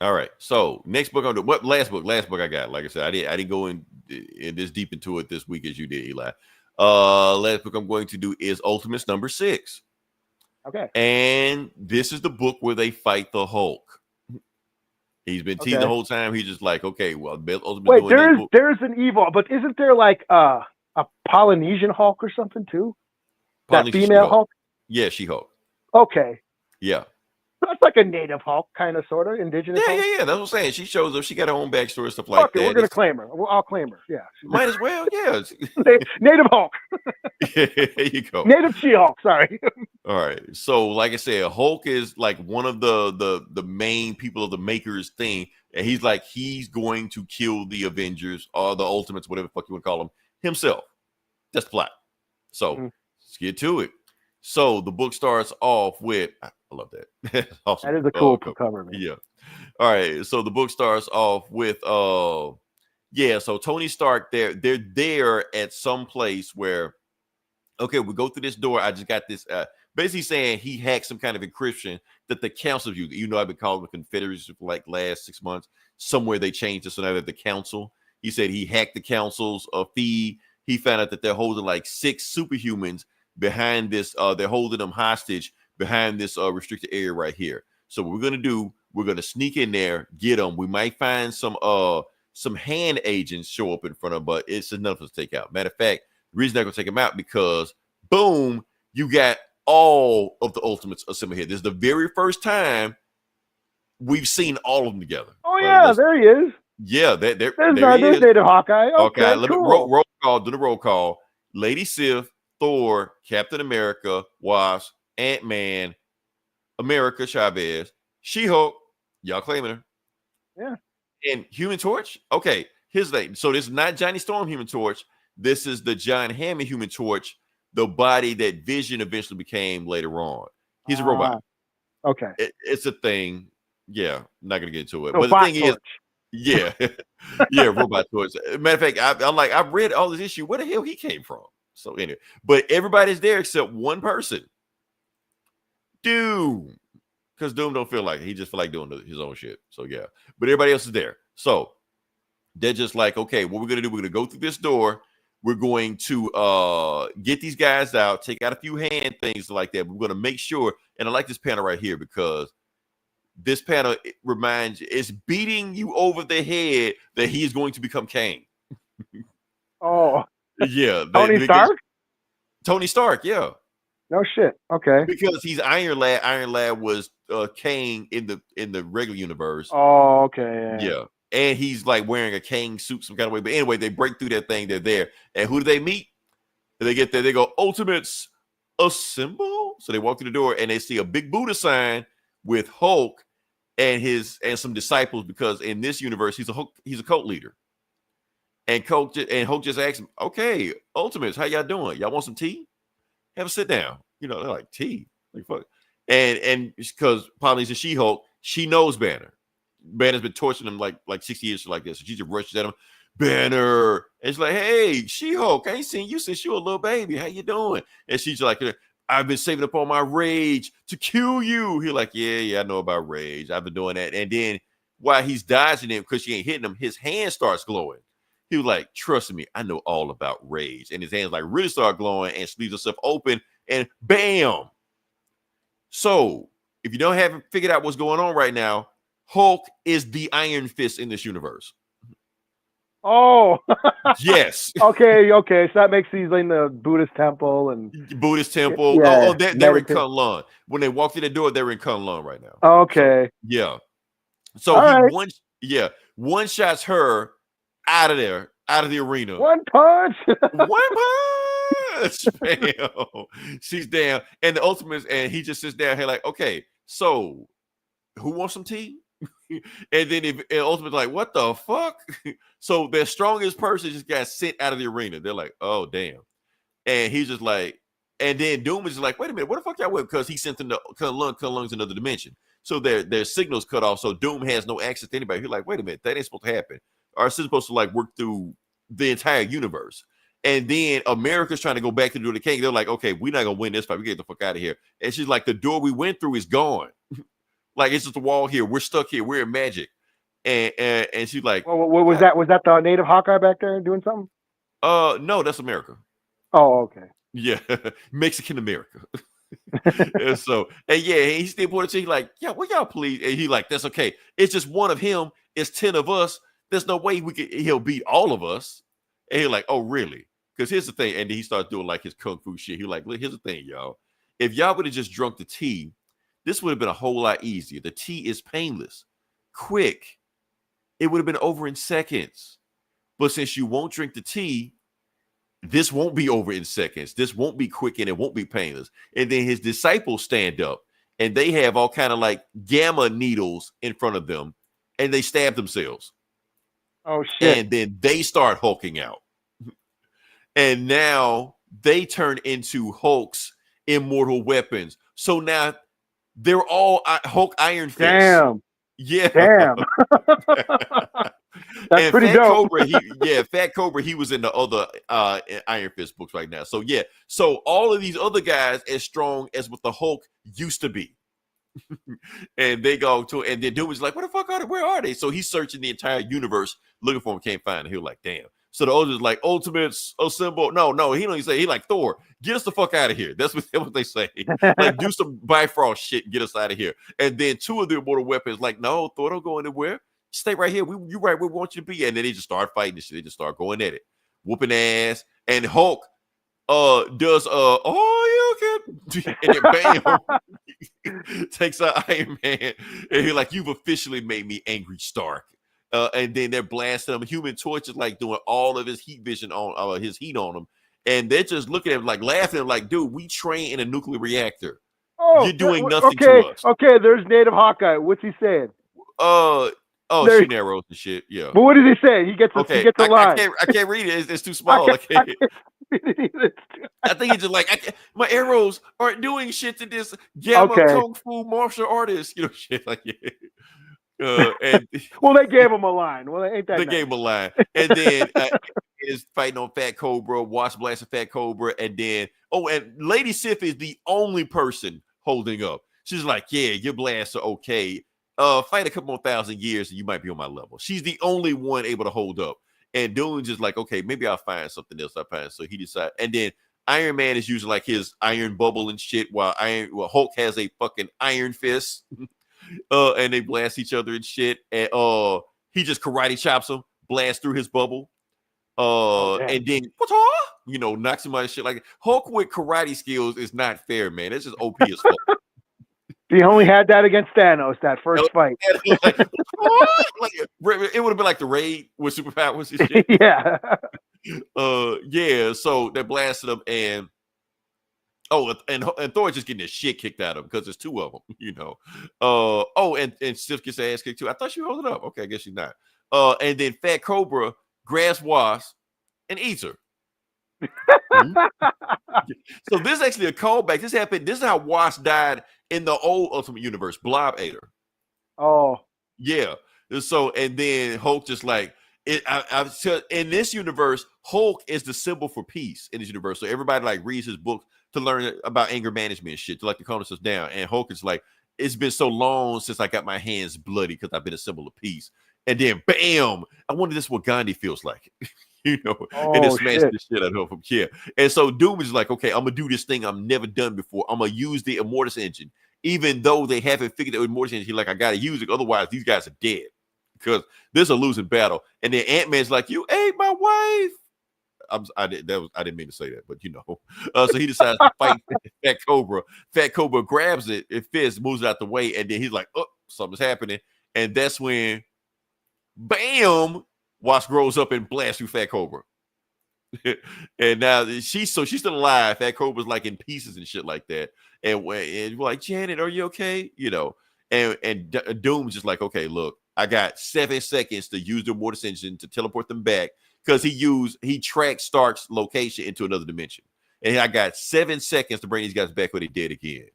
All right. So next book I'm doing. What last book? Last book I got. Like I said, I didn't go in this deep into it this week as you did, Eli. Last book I'm going to do is Ultimates number 6.
Okay.
And this is the book where they fight the Hulk. He's been teasing the whole time. He's just like, okay, well, Ultimate's
wait,
doing
there's an evil, but isn't there like a Polynesian Hulk or something too? That female Hulk?
Yeah, She-Hulk.
Okay.
Yeah.
That's like a native Hulk, kind of, sort of, indigenous Hulk.
Yeah. That's what I'm saying. She shows up. She got her own backstory, stuff like that.
We're going to claim her. I'll claim her. Yeah.
Might as well, yeah.
Native Hulk.
There you go.
Native She-Hulk, sorry.
All right. So, like I said, Hulk is like one of the main people of the Makers thing. And he's like, he's going to kill the Avengers or the Ultimates, whatever the fuck you want to call them, himself. That's the plot. So, let's get to it. So, the book starts off with, I love that. Awesome.
That is a cool cover, man.
Yeah. All right. So, the book starts off with, so Tony Stark, they're there at some place where, okay, we go through this door. I just got this, basically saying he hacked some kind of encryption that the council used. You know, I've been calling the Confederacy for like last 6 months. Somewhere they changed it, so now they're the council. He said he hacked the council's feed. He found out that they're holding like 6 superhumans behind this. They're holding them hostage behind this restricted area right here. So what we're gonna do, we're gonna sneak in there, get them. We might find some hand agents show up in front of them, but it's enough to take out. Matter of fact, the reason they're gonna take them out because boom, you got all of the Ultimates assembled here. This is the very first time we've seen all of them together.
Oh yeah, there he is.
Yeah, there's
Native Hawkeye. Okay,
let
cool.
me roll call. Do the roll call. Lady Sif, Thor, Captain America, Wasp, Ant-Man, America Chavez, She-Hulk. Y'all claiming her.
Yeah.
And Human Torch. Okay, his name. So this is not Johnny Storm Human Torch. This is the John Hammond Human Torch, the body that Vision eventually became later on. He's a robot.
Okay.
It's a thing. Yeah, I'm not gonna get into it.
So
but the thing
Torch.
is, yeah, Robot Torch. Matter of fact, I'm like, I've read all this issue. Where the hell he came from? So anyway, but everybody's there except one person, Doom, because Doom don't feel like it. He just feel like doing his own shit. So yeah, but everybody else is there. So they're just like, okay, what we're gonna do? We're gonna go through this door. We're going to get these guys out, take out a few hand things like that. We're gonna make sure, and I like this panel right here because this panel reminds you, it's beating you over the head that he is going to become Kang.
Oh,
yeah,
Tony Stark.
Tony Stark, yeah.
No shit. Okay.
Because he's Iron Lad. Iron Lad was Kang in the regular universe.
Oh, okay.
Yeah. And he's like wearing a Kang suit some kind of way. But anyway, they break through that thing. They're there. And who do they meet? And they get there. They go, Ultimates assemble. So they walk through the door and they see a big Buddha sign with Hulk and some disciples, because in this universe he's a cult leader. And Hulk just asks him, okay, Ultimates, how y'all doing? Y'all want some tea? Have a sit down. You know, they're like, tea? Like, fuck. And because Polly's a She-Hulk, she knows Banner. Banner's been torturing him like 60 years like this. So she just rushes at him. Banner. And she's like, hey, She-Hulk, I ain't seen you since you were a little baby. How you doing? And she's like, I've been saving up all my rage to kill you. He's like, yeah, I know about rage. I've been doing that. And then while he's dodging him because she ain't hitting him, his hand starts glowing. He was like, trust me, I know all about rage. And his hands like really start glowing and leaves himself open and bam. So if you haven't figured out what's going on right now, Hulk is the Iron Fist in this universe.
Oh,
yes.
Okay. So that makes these in the Buddhist temple and
Yeah, they're in Kunlun. When they walk through the door, they're in Kunlun right now.
Okay.
So, yeah. So one shots her out of there, out of the arena.
One punch.
Bam. She's down. And the Ultimates, and he just sits down here like, okay, so who wants some tea? And then Ultimate's like, what the fuck? So their strongest person just got sent out of the arena. They're like, oh, damn. And he's just like, and then Doom is just like, wait a minute, what the fuck y'all with? Because he sent them to Kunlun's another dimension. So their signals cut off. So Doom has no access to anybody. He's like, wait a minute, that ain't supposed to happen. Our system's supposed to like work through the entire universe. And then America's trying to go back to do the king. They're like, okay, we're not gonna win this fight. We get the fuck out of here. And she's like, the door we went through is gone. Like it's just a wall here. We're stuck here. We're in magic. And she's like,
well, what was that? Was that the native Hawkeye back there doing something?
No, that's America.
Oh, okay.
Yeah, Mexican America. And so, and yeah, he still pointed to, he's like, yeah, well, y'all please. And he like, that's okay. It's just one of him. It's 10 of us. There's no way he'll beat all of us. And he's like, oh, really? Because here's the thing. And he starts doing like his kung fu shit. He's like, look, here's the thing, y'all. If y'all would have just drunk the tea, this would have been a whole lot easier. The tea is painless, quick. It would have been over in seconds. But since you won't drink the tea, this won't be over in seconds. This won't be quick and it won't be painless. And then his disciples stand up and they have all kind of like gamma needles in front of them and they stab themselves.
Oh, shit.
And then they start hulking out. And now they turn into Hulk's immortal weapons. So now they're all Hulk Iron Fist.
Damn.
Yeah.
Damn. That's
and
pretty
Fat
dope.
Cobra, Fat Cobra, he was in the other Iron Fist books right now. So yeah, so all of these other guys as strong as what the Hulk used to be. And they go to, and then Doom is like, "What the fuck are they? Where are they?" So he's searching the entire universe looking for them, can't find them. He was like, "Damn." So the others like, "Ultimates assemble." No, he don't even say. He like, "Thor, get us the fuck out of here." That's what they say. Like, do some Bifrost shit and get us out of here. And then two of the immortal weapons like, "No, Thor, don't go anywhere. Stay right here. You right where we want you to be." And then they just start fighting and shit. They just start going at it, whooping ass. And Hulk does oh you can, and then bam, takes out Iron Man, and he's like, "You've officially made me angry, Stark." And then they're blasting him. Human Torch is like doing all of his heat vision on his heat on him, and they're just looking at him like laughing, like, "Dude, we train in a nuclear reactor. You're doing nothing to us."
Okay, there's Native Hawkeye. What's he saying?
Shooting arrows and shit. Yeah.
But what did he say? He gets a line.
I can't read it. It's too small. I can't. I think it's just like my arrows aren't doing shit to this gamma kung fu martial artist, shit like that. And
well, they gave him a line. Well, ain't that
they
nice?
gave him a line, and then is fighting on Fat Cobra, Wash blasting Fat Cobra, and then and Lady Sif is the only person holding up. She's like, "Yeah, your blasts are okay. Fight a couple more thousand years and you might be on my level." She's the only one able to hold up. And Doom's just like, okay, maybe I'll find something else. So he decides. And then Iron Man is using like his iron bubble and shit, while Hulk has a fucking iron fist. And they blast each other and shit. And he just karate chops him, blasts through his bubble. And then knocks him out and shit. Like, Hulk with karate skills is not fair, man. It's just OP as fuck.
He only had that against Thanos, that first fight.
Like, it would have been like the Raid with superpowers and shit.
Yeah.
So they blasted him, and Thor just getting his shit kicked out of him because there's two of them, and Sif gets her ass kicked too. I thought she held it up. Okay, I guess she's not. And then Fat Cobra grabs Wasp and eats her. So this is actually a callback. This happened. This is how Wasp died in the old Ultimate Universe. Blob ate her.
Oh,
yeah. So and then Hulk just like it. In this universe, Hulk is the symbol for peace in this universe. So everybody like reads his book to learn about anger management and shit, to like to calm themselves down. And Hulk is like, it's been so long since I got my hands bloody because I've been a symbol of peace. And then bam, I wonder this is what Gandhi feels like. And it smashed the shit out of him. Yeah. And so Doom is like, okay, I'm gonna do this thing I've never done before. I'm gonna use the Immortus engine, even though they haven't figured out Immortus engine. He's like, I gotta use it, otherwise these guys are dead because this is a losing battle. And then Ant-Man's like, you ate my wife. I didn't mean to say that, but so he decides to fight Fat Cobra. Fat Cobra grabs it, fist moves it out the way, and then he's like, oh, something's happening. And that's when, bam, Wasp grows up and blasts through Fat Cobra. And now she's still alive. Fat Cobra's like in pieces and shit like that. And we're like, Janet, are you okay? And Doom's just like, okay, look, I got 7 seconds to use the Immortus engine to teleport them back, because he tracked Stark's location into another dimension. And I got 7 seconds to bring these guys back where they did again.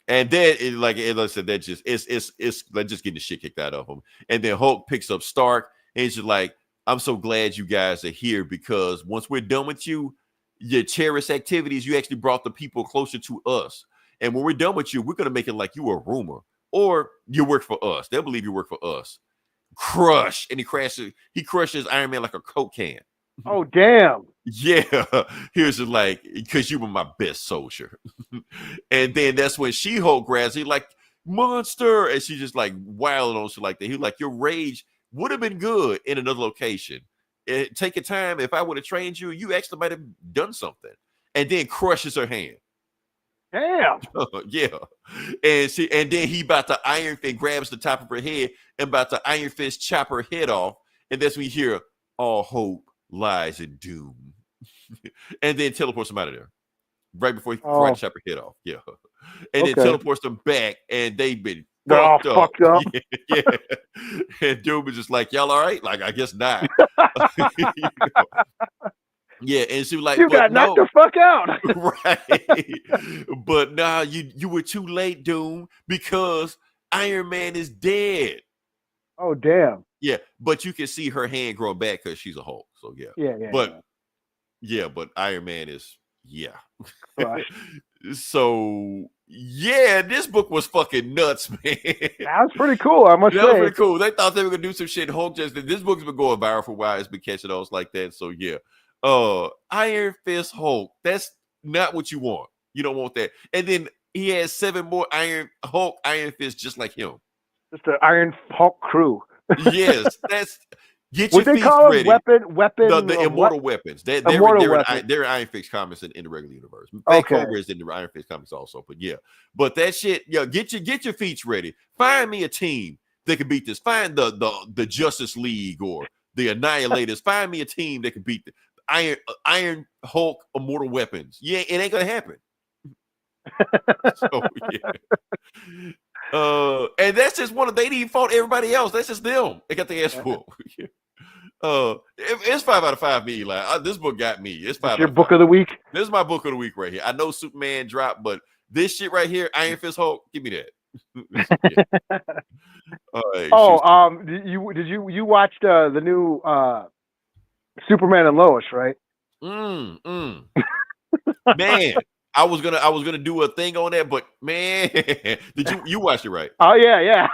And then like I said, that just it's like just getting the shit kicked out of him. And then Hulk picks up Stark and he's just like, I'm so glad you guys are here because once we're done with you, your cherished activities, you actually brought the people closer to us. And when we're done with you, we're gonna make it like you were a rumor or you work for us. They'll believe you work for us. Crush, and he crushes Iron Man like a Coke can.
Oh damn.
Yeah, he was just like, because you were my best soldier. And then that's when She-Hulk grabs he like, monster, and she just like wilding on shit like that. He was like, your rage would have been good in another location. Take your time. If I would have trained you, you actually might have done something. And then crushes her hand.
Damn.
Yeah. And then he about to Iron Fist grabs the top of her head and about to Iron Fist chop her head off. And that's when you hear all hope lies in doom. And then teleports him out of there. Right before he tries to chop her head off. Yeah. And then teleports them back and they've been
fucked up.
Yeah. And Doom is just like, y'all all right? Like, I guess not. You know? Yeah, and she was like,
you got knocked the fuck out.
Right. But nah, you were too late, Doom, because Iron Man is dead.
Oh damn.
Yeah, but you can see her hand grow back because she's a Hulk. So yeah. But Iron Man is So yeah, this book was fucking nuts, man.
That was pretty cool, I must say.
That was pretty cool. They thought they were gonna do some shit. Hulk this book's been going viral for a while. It's been catching on like that. So yeah. Iron Fist Hulk. That's not what you want. You don't want that. And then he has 7 more Iron Fist just like him.
Just the Iron Hulk crew.
Yes, that's get
what
your
they
feet
call
ready.
Weapon.
The immortal weapons. They're Iron Fist comics in the regular universe. Cobra is in the Iron Fist comics also. But yeah, but that shit. Yeah, get your feet ready. Find me a team that can beat this. Find the Justice League or the Annihilators. Find me a team that can beat the Iron Hulk immortal weapons. Yeah, it ain't gonna happen. So yeah. And that's just they didn't even fault everybody else. That's just them. They got the ass full. It's 5 out of 5 me, Eli. This book got me. It's 5 out of 5.
Your book of the week.
This is my book of the week right here. I know Superman dropped, but this shit right here, Iron Fist Hulk, give me that.
You watched the new Superman and Lois, right?
Man, I was gonna do a thing on that, but man, did you watch it right?
Oh yeah.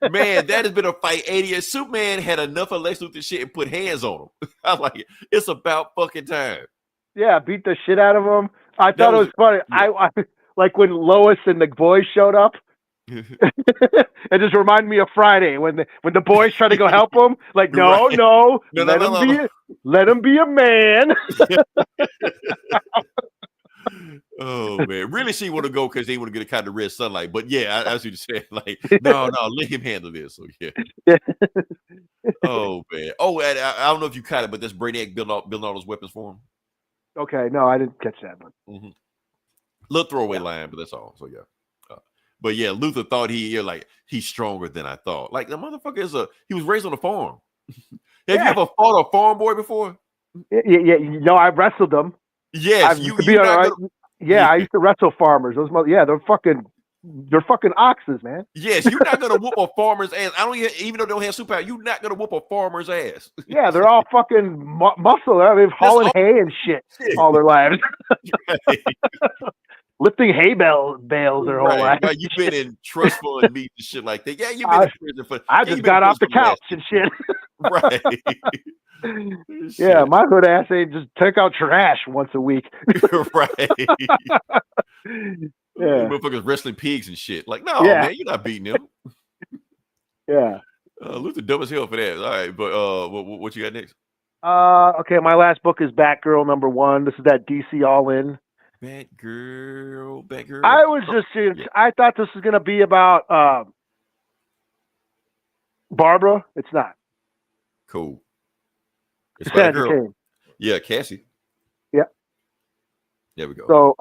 Man, that has been a fight. 80 Superman had enough of Lex Luthor shit and put hands on him. I was like, it's about fucking time.
Yeah, beat the shit out of him. I thought it was funny. Yeah. I like when Lois and the boys showed up. It just reminded me of Friday when the boys try to go help him. Like, no, let him be a man.
Oh man, really? She want to go because they want to get a kind of red sunlight. But yeah, I see what you're saying. Like, no, let him handle this. So yeah. Oh man. Oh, and I don't know if you caught it, but that's Brainiac building all those weapons for him.
Okay, no, I didn't catch that one.
Little throwaway line, but that's all. So yeah. But yeah, Luthor thought he's stronger than I thought. Like the motherfucker he was raised on a farm. Have you ever fought a farm boy before?
Yeah. No, I wrestled them.
Yes,
I used to wrestle farmers. Those they're fucking oxes, man.
Yes, you're not gonna whoop a farmer's ass. Even though they don't have superpower, you're not gonna whoop a farmer's ass.
Yeah, they're all fucking muscle. They've hauling hay and shit all their lives. Right. Lifting hay bales their whole life.
Right. You've been in trust fund meetings and shit like that. Yeah, you've been in prison for.
I just got off the couch and shit.
Right.
Yeah, my hood ass ain't just take out trash once a week.
Right.
Yeah.
Motherfuckers wrestling pigs and shit. Like, no, man, you're not beating them.
Yeah.
Luther dumb as hell for that. All right, but what you got next?
Okay, my last book is Batgirl #1. This is that DC All In.
Batgirl.
I was I thought this was gonna be about Barbara. It's not.
Cool. It's
Batgirl.
Yeah, Cassie.
Yeah.
There we go.
So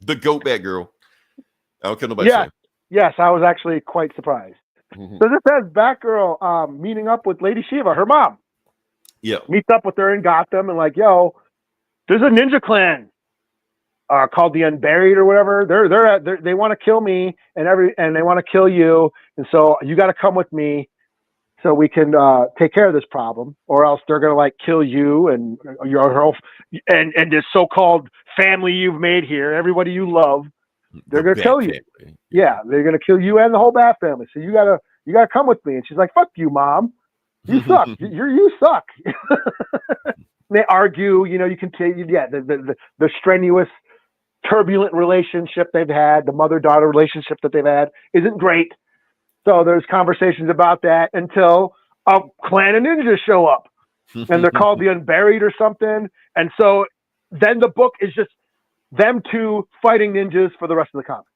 the GOAT Batgirl. I don't care nobody saying.
Yes, I was actually quite surprised. So this says Batgirl meeting up with Lady Shiva, her mom.
Yeah.
Meets up with her in Gotham and like, yo, there's a ninja clan called the Unburied or whatever. They want to kill me and they want to kill you, and so you got to come with me so we can take care of this problem, or else they're gonna like kill you and your whole and this so-called family you've made here, everybody you love. They're gonna kill you. Yeah, they're gonna kill you and the whole Bat family. So you gotta come with me. And she's like, "Fuck you, Mom. You suck. You suck." They argue. You know, you can take the strenuous, turbulent relationship they've had, the mother-daughter relationship that they've had, isn't great. So there's conversations about that until a clan of ninjas show up, and they're called the Unburied or something. And so then the book is just them two fighting ninjas for the rest of the comic.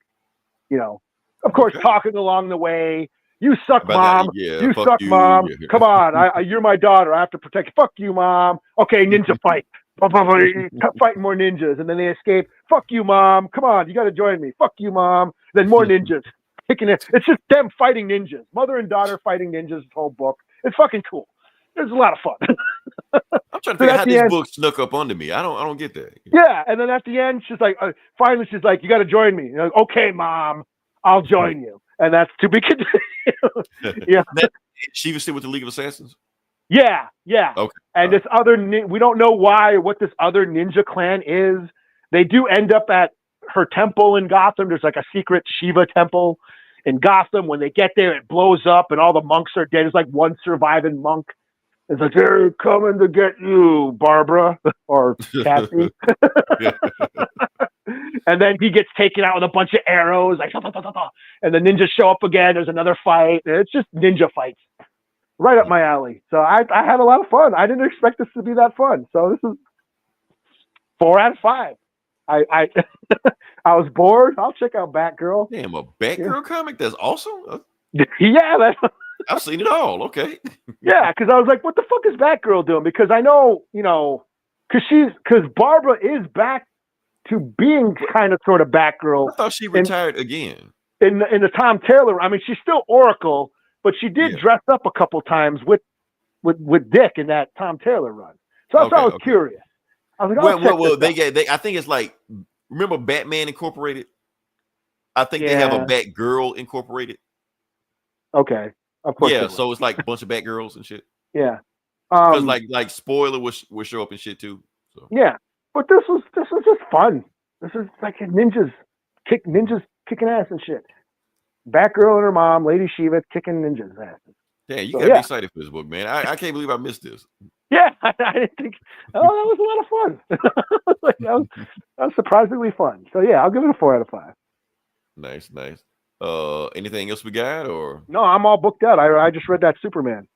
You know, of course, talking along the way. You suck, Mom. You suck, Mom. Come on, you're my daughter. I have to protect you. Fuck you, Mom. Okay, ninja fight. Fighting more ninjas, and then they escape. Fuck you, Mom. Come on, you got to join me. Fuck you, Mom. Then more ninjas. It's just them fighting ninjas, mother and daughter fighting ninjas. This whole book, it's fucking cool. It's a lot of fun.
I'm trying to figure out how this book snuck up onto me. I don't get that.
Yeah, and then at the end, she's like, finally, she's like, "You got to join me." Like, okay, Mom, I'll join you, and that's to be continued. Yeah,
she was still with the League of Assassins.
Yeah.
Okay.
And this other, we don't know what this other ninja clan is. They do end up at her temple in Gotham. There's like a secret Shiva temple in Gotham. When they get there, it blows up and all the monks are dead. There's like one surviving monk. It's like, "They're coming to get you, Barbara," or Cassie. And then he gets taken out with a bunch of arrows, like, and the ninjas show up again. There's another fight. It's just ninja fights. Right up my alley. So I had a lot of fun. I didn't expect this to be that fun. So this is 4 out of 5. I I was bored. I'll check out Batgirl.
Damn, a Batgirl comic? That's awesome.
Yeah,
I've seen it all. Okay.
Yeah, because I was like, what the fuck is Batgirl doing? Because I know, because Barbara is back to being kind of sort of Batgirl.
I thought she retired again.
In the Tom Taylor. I mean, she's still Oracle, but she did dress up a couple times with Dick in that Tom Taylor run. So that's why I was curious. I was like,
well, they I think it's like, remember Batman Incorporated? I think they have a Batgirl Incorporated.
Okay, of course.
Yeah, so it's like a bunch of Batgirls and shit.
Yeah,
because like Spoiler will show up and shit too. So.
Yeah, but this was just fun. This is like ninjas kicking ass and shit. Batgirl and her mom, Lady Shiva, kicking ninjas' asses.
Damn, you gotta be excited for this book, man. I can't believe I missed this.
Yeah, I didn't think. Oh, that was a lot of fun. that was surprisingly fun. So yeah, I'll give it a 4 out of 5.
Nice. Anything else we got, or
no? I'm all booked out. I just read that Superman.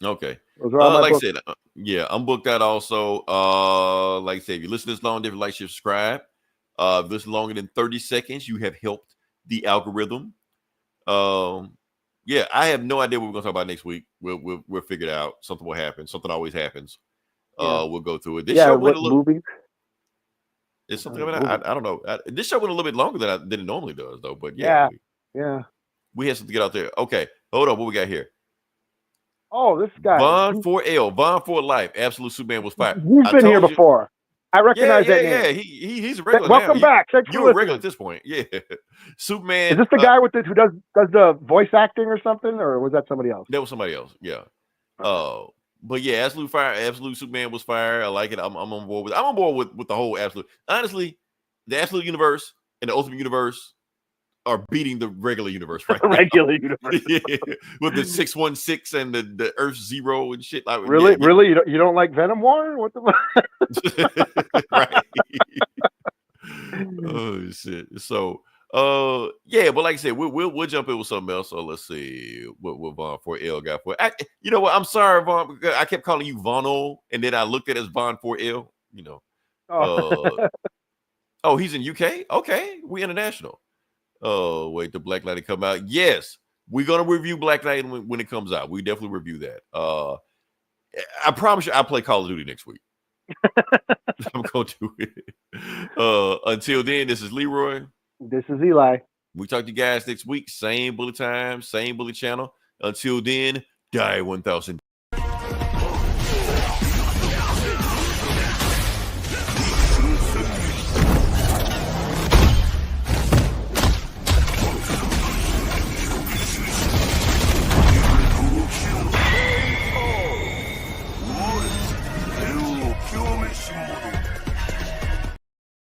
Okay.
Those are all my
like
books.
I said, I'm booked out also. Like I said, if you listen to this long, different like, subscribe. If this is longer than 30 seconds, you have helped the algorithm. Yeah, I have no idea what we're gonna talk about next week. We'll figure it out. Something will happen. Something always happens. We'll go through it. This show went a little.
Movies?
It's something. I don't know. This show went a little bit longer than it normally does, though. But
yeah.
We had something to get out there. Okay, hold on. What we got here?
Oh, this guy.
Von 4L. Von for Life. Absolute Superman was fired.
He's been here before. I recognize that name.
Yeah, he's a regular.
Welcome back.
You're a regular at this point. Yeah, Superman.
Is this the guy who does the voice acting or something, or was that somebody else?
That was somebody else. Yeah. But yeah, Absolute Superman was fire. I like it. I'm on board with. I'm on board with the whole Absolute. Honestly, the Absolute Universe and the Ultimate Universe are beating the regular universe, right?
The regular universe.
With the 616 and the Earth Zero and shit. Like,
really? You don't like Venom War? What the?
Right. Oh shit. So, but like I said, we'll jump in with something else. So let's see what Von 4L got for. You know what? I'm sorry, Von, because I kept calling you Vono, and then I looked at it as Von 4L. You know. Oh, he's in UK. Okay, we international. Oh, wait, the Black Knight to come out. Yes, we're gonna review Black Knight when it comes out. We definitely review that. I promise you, I'll play Call of Duty next week. I'm gonna do it. Until then, this is Leroy.
This is Eli.
We talk to you guys next week. Same bullet time, same bullet channel. Until then, die 1,000.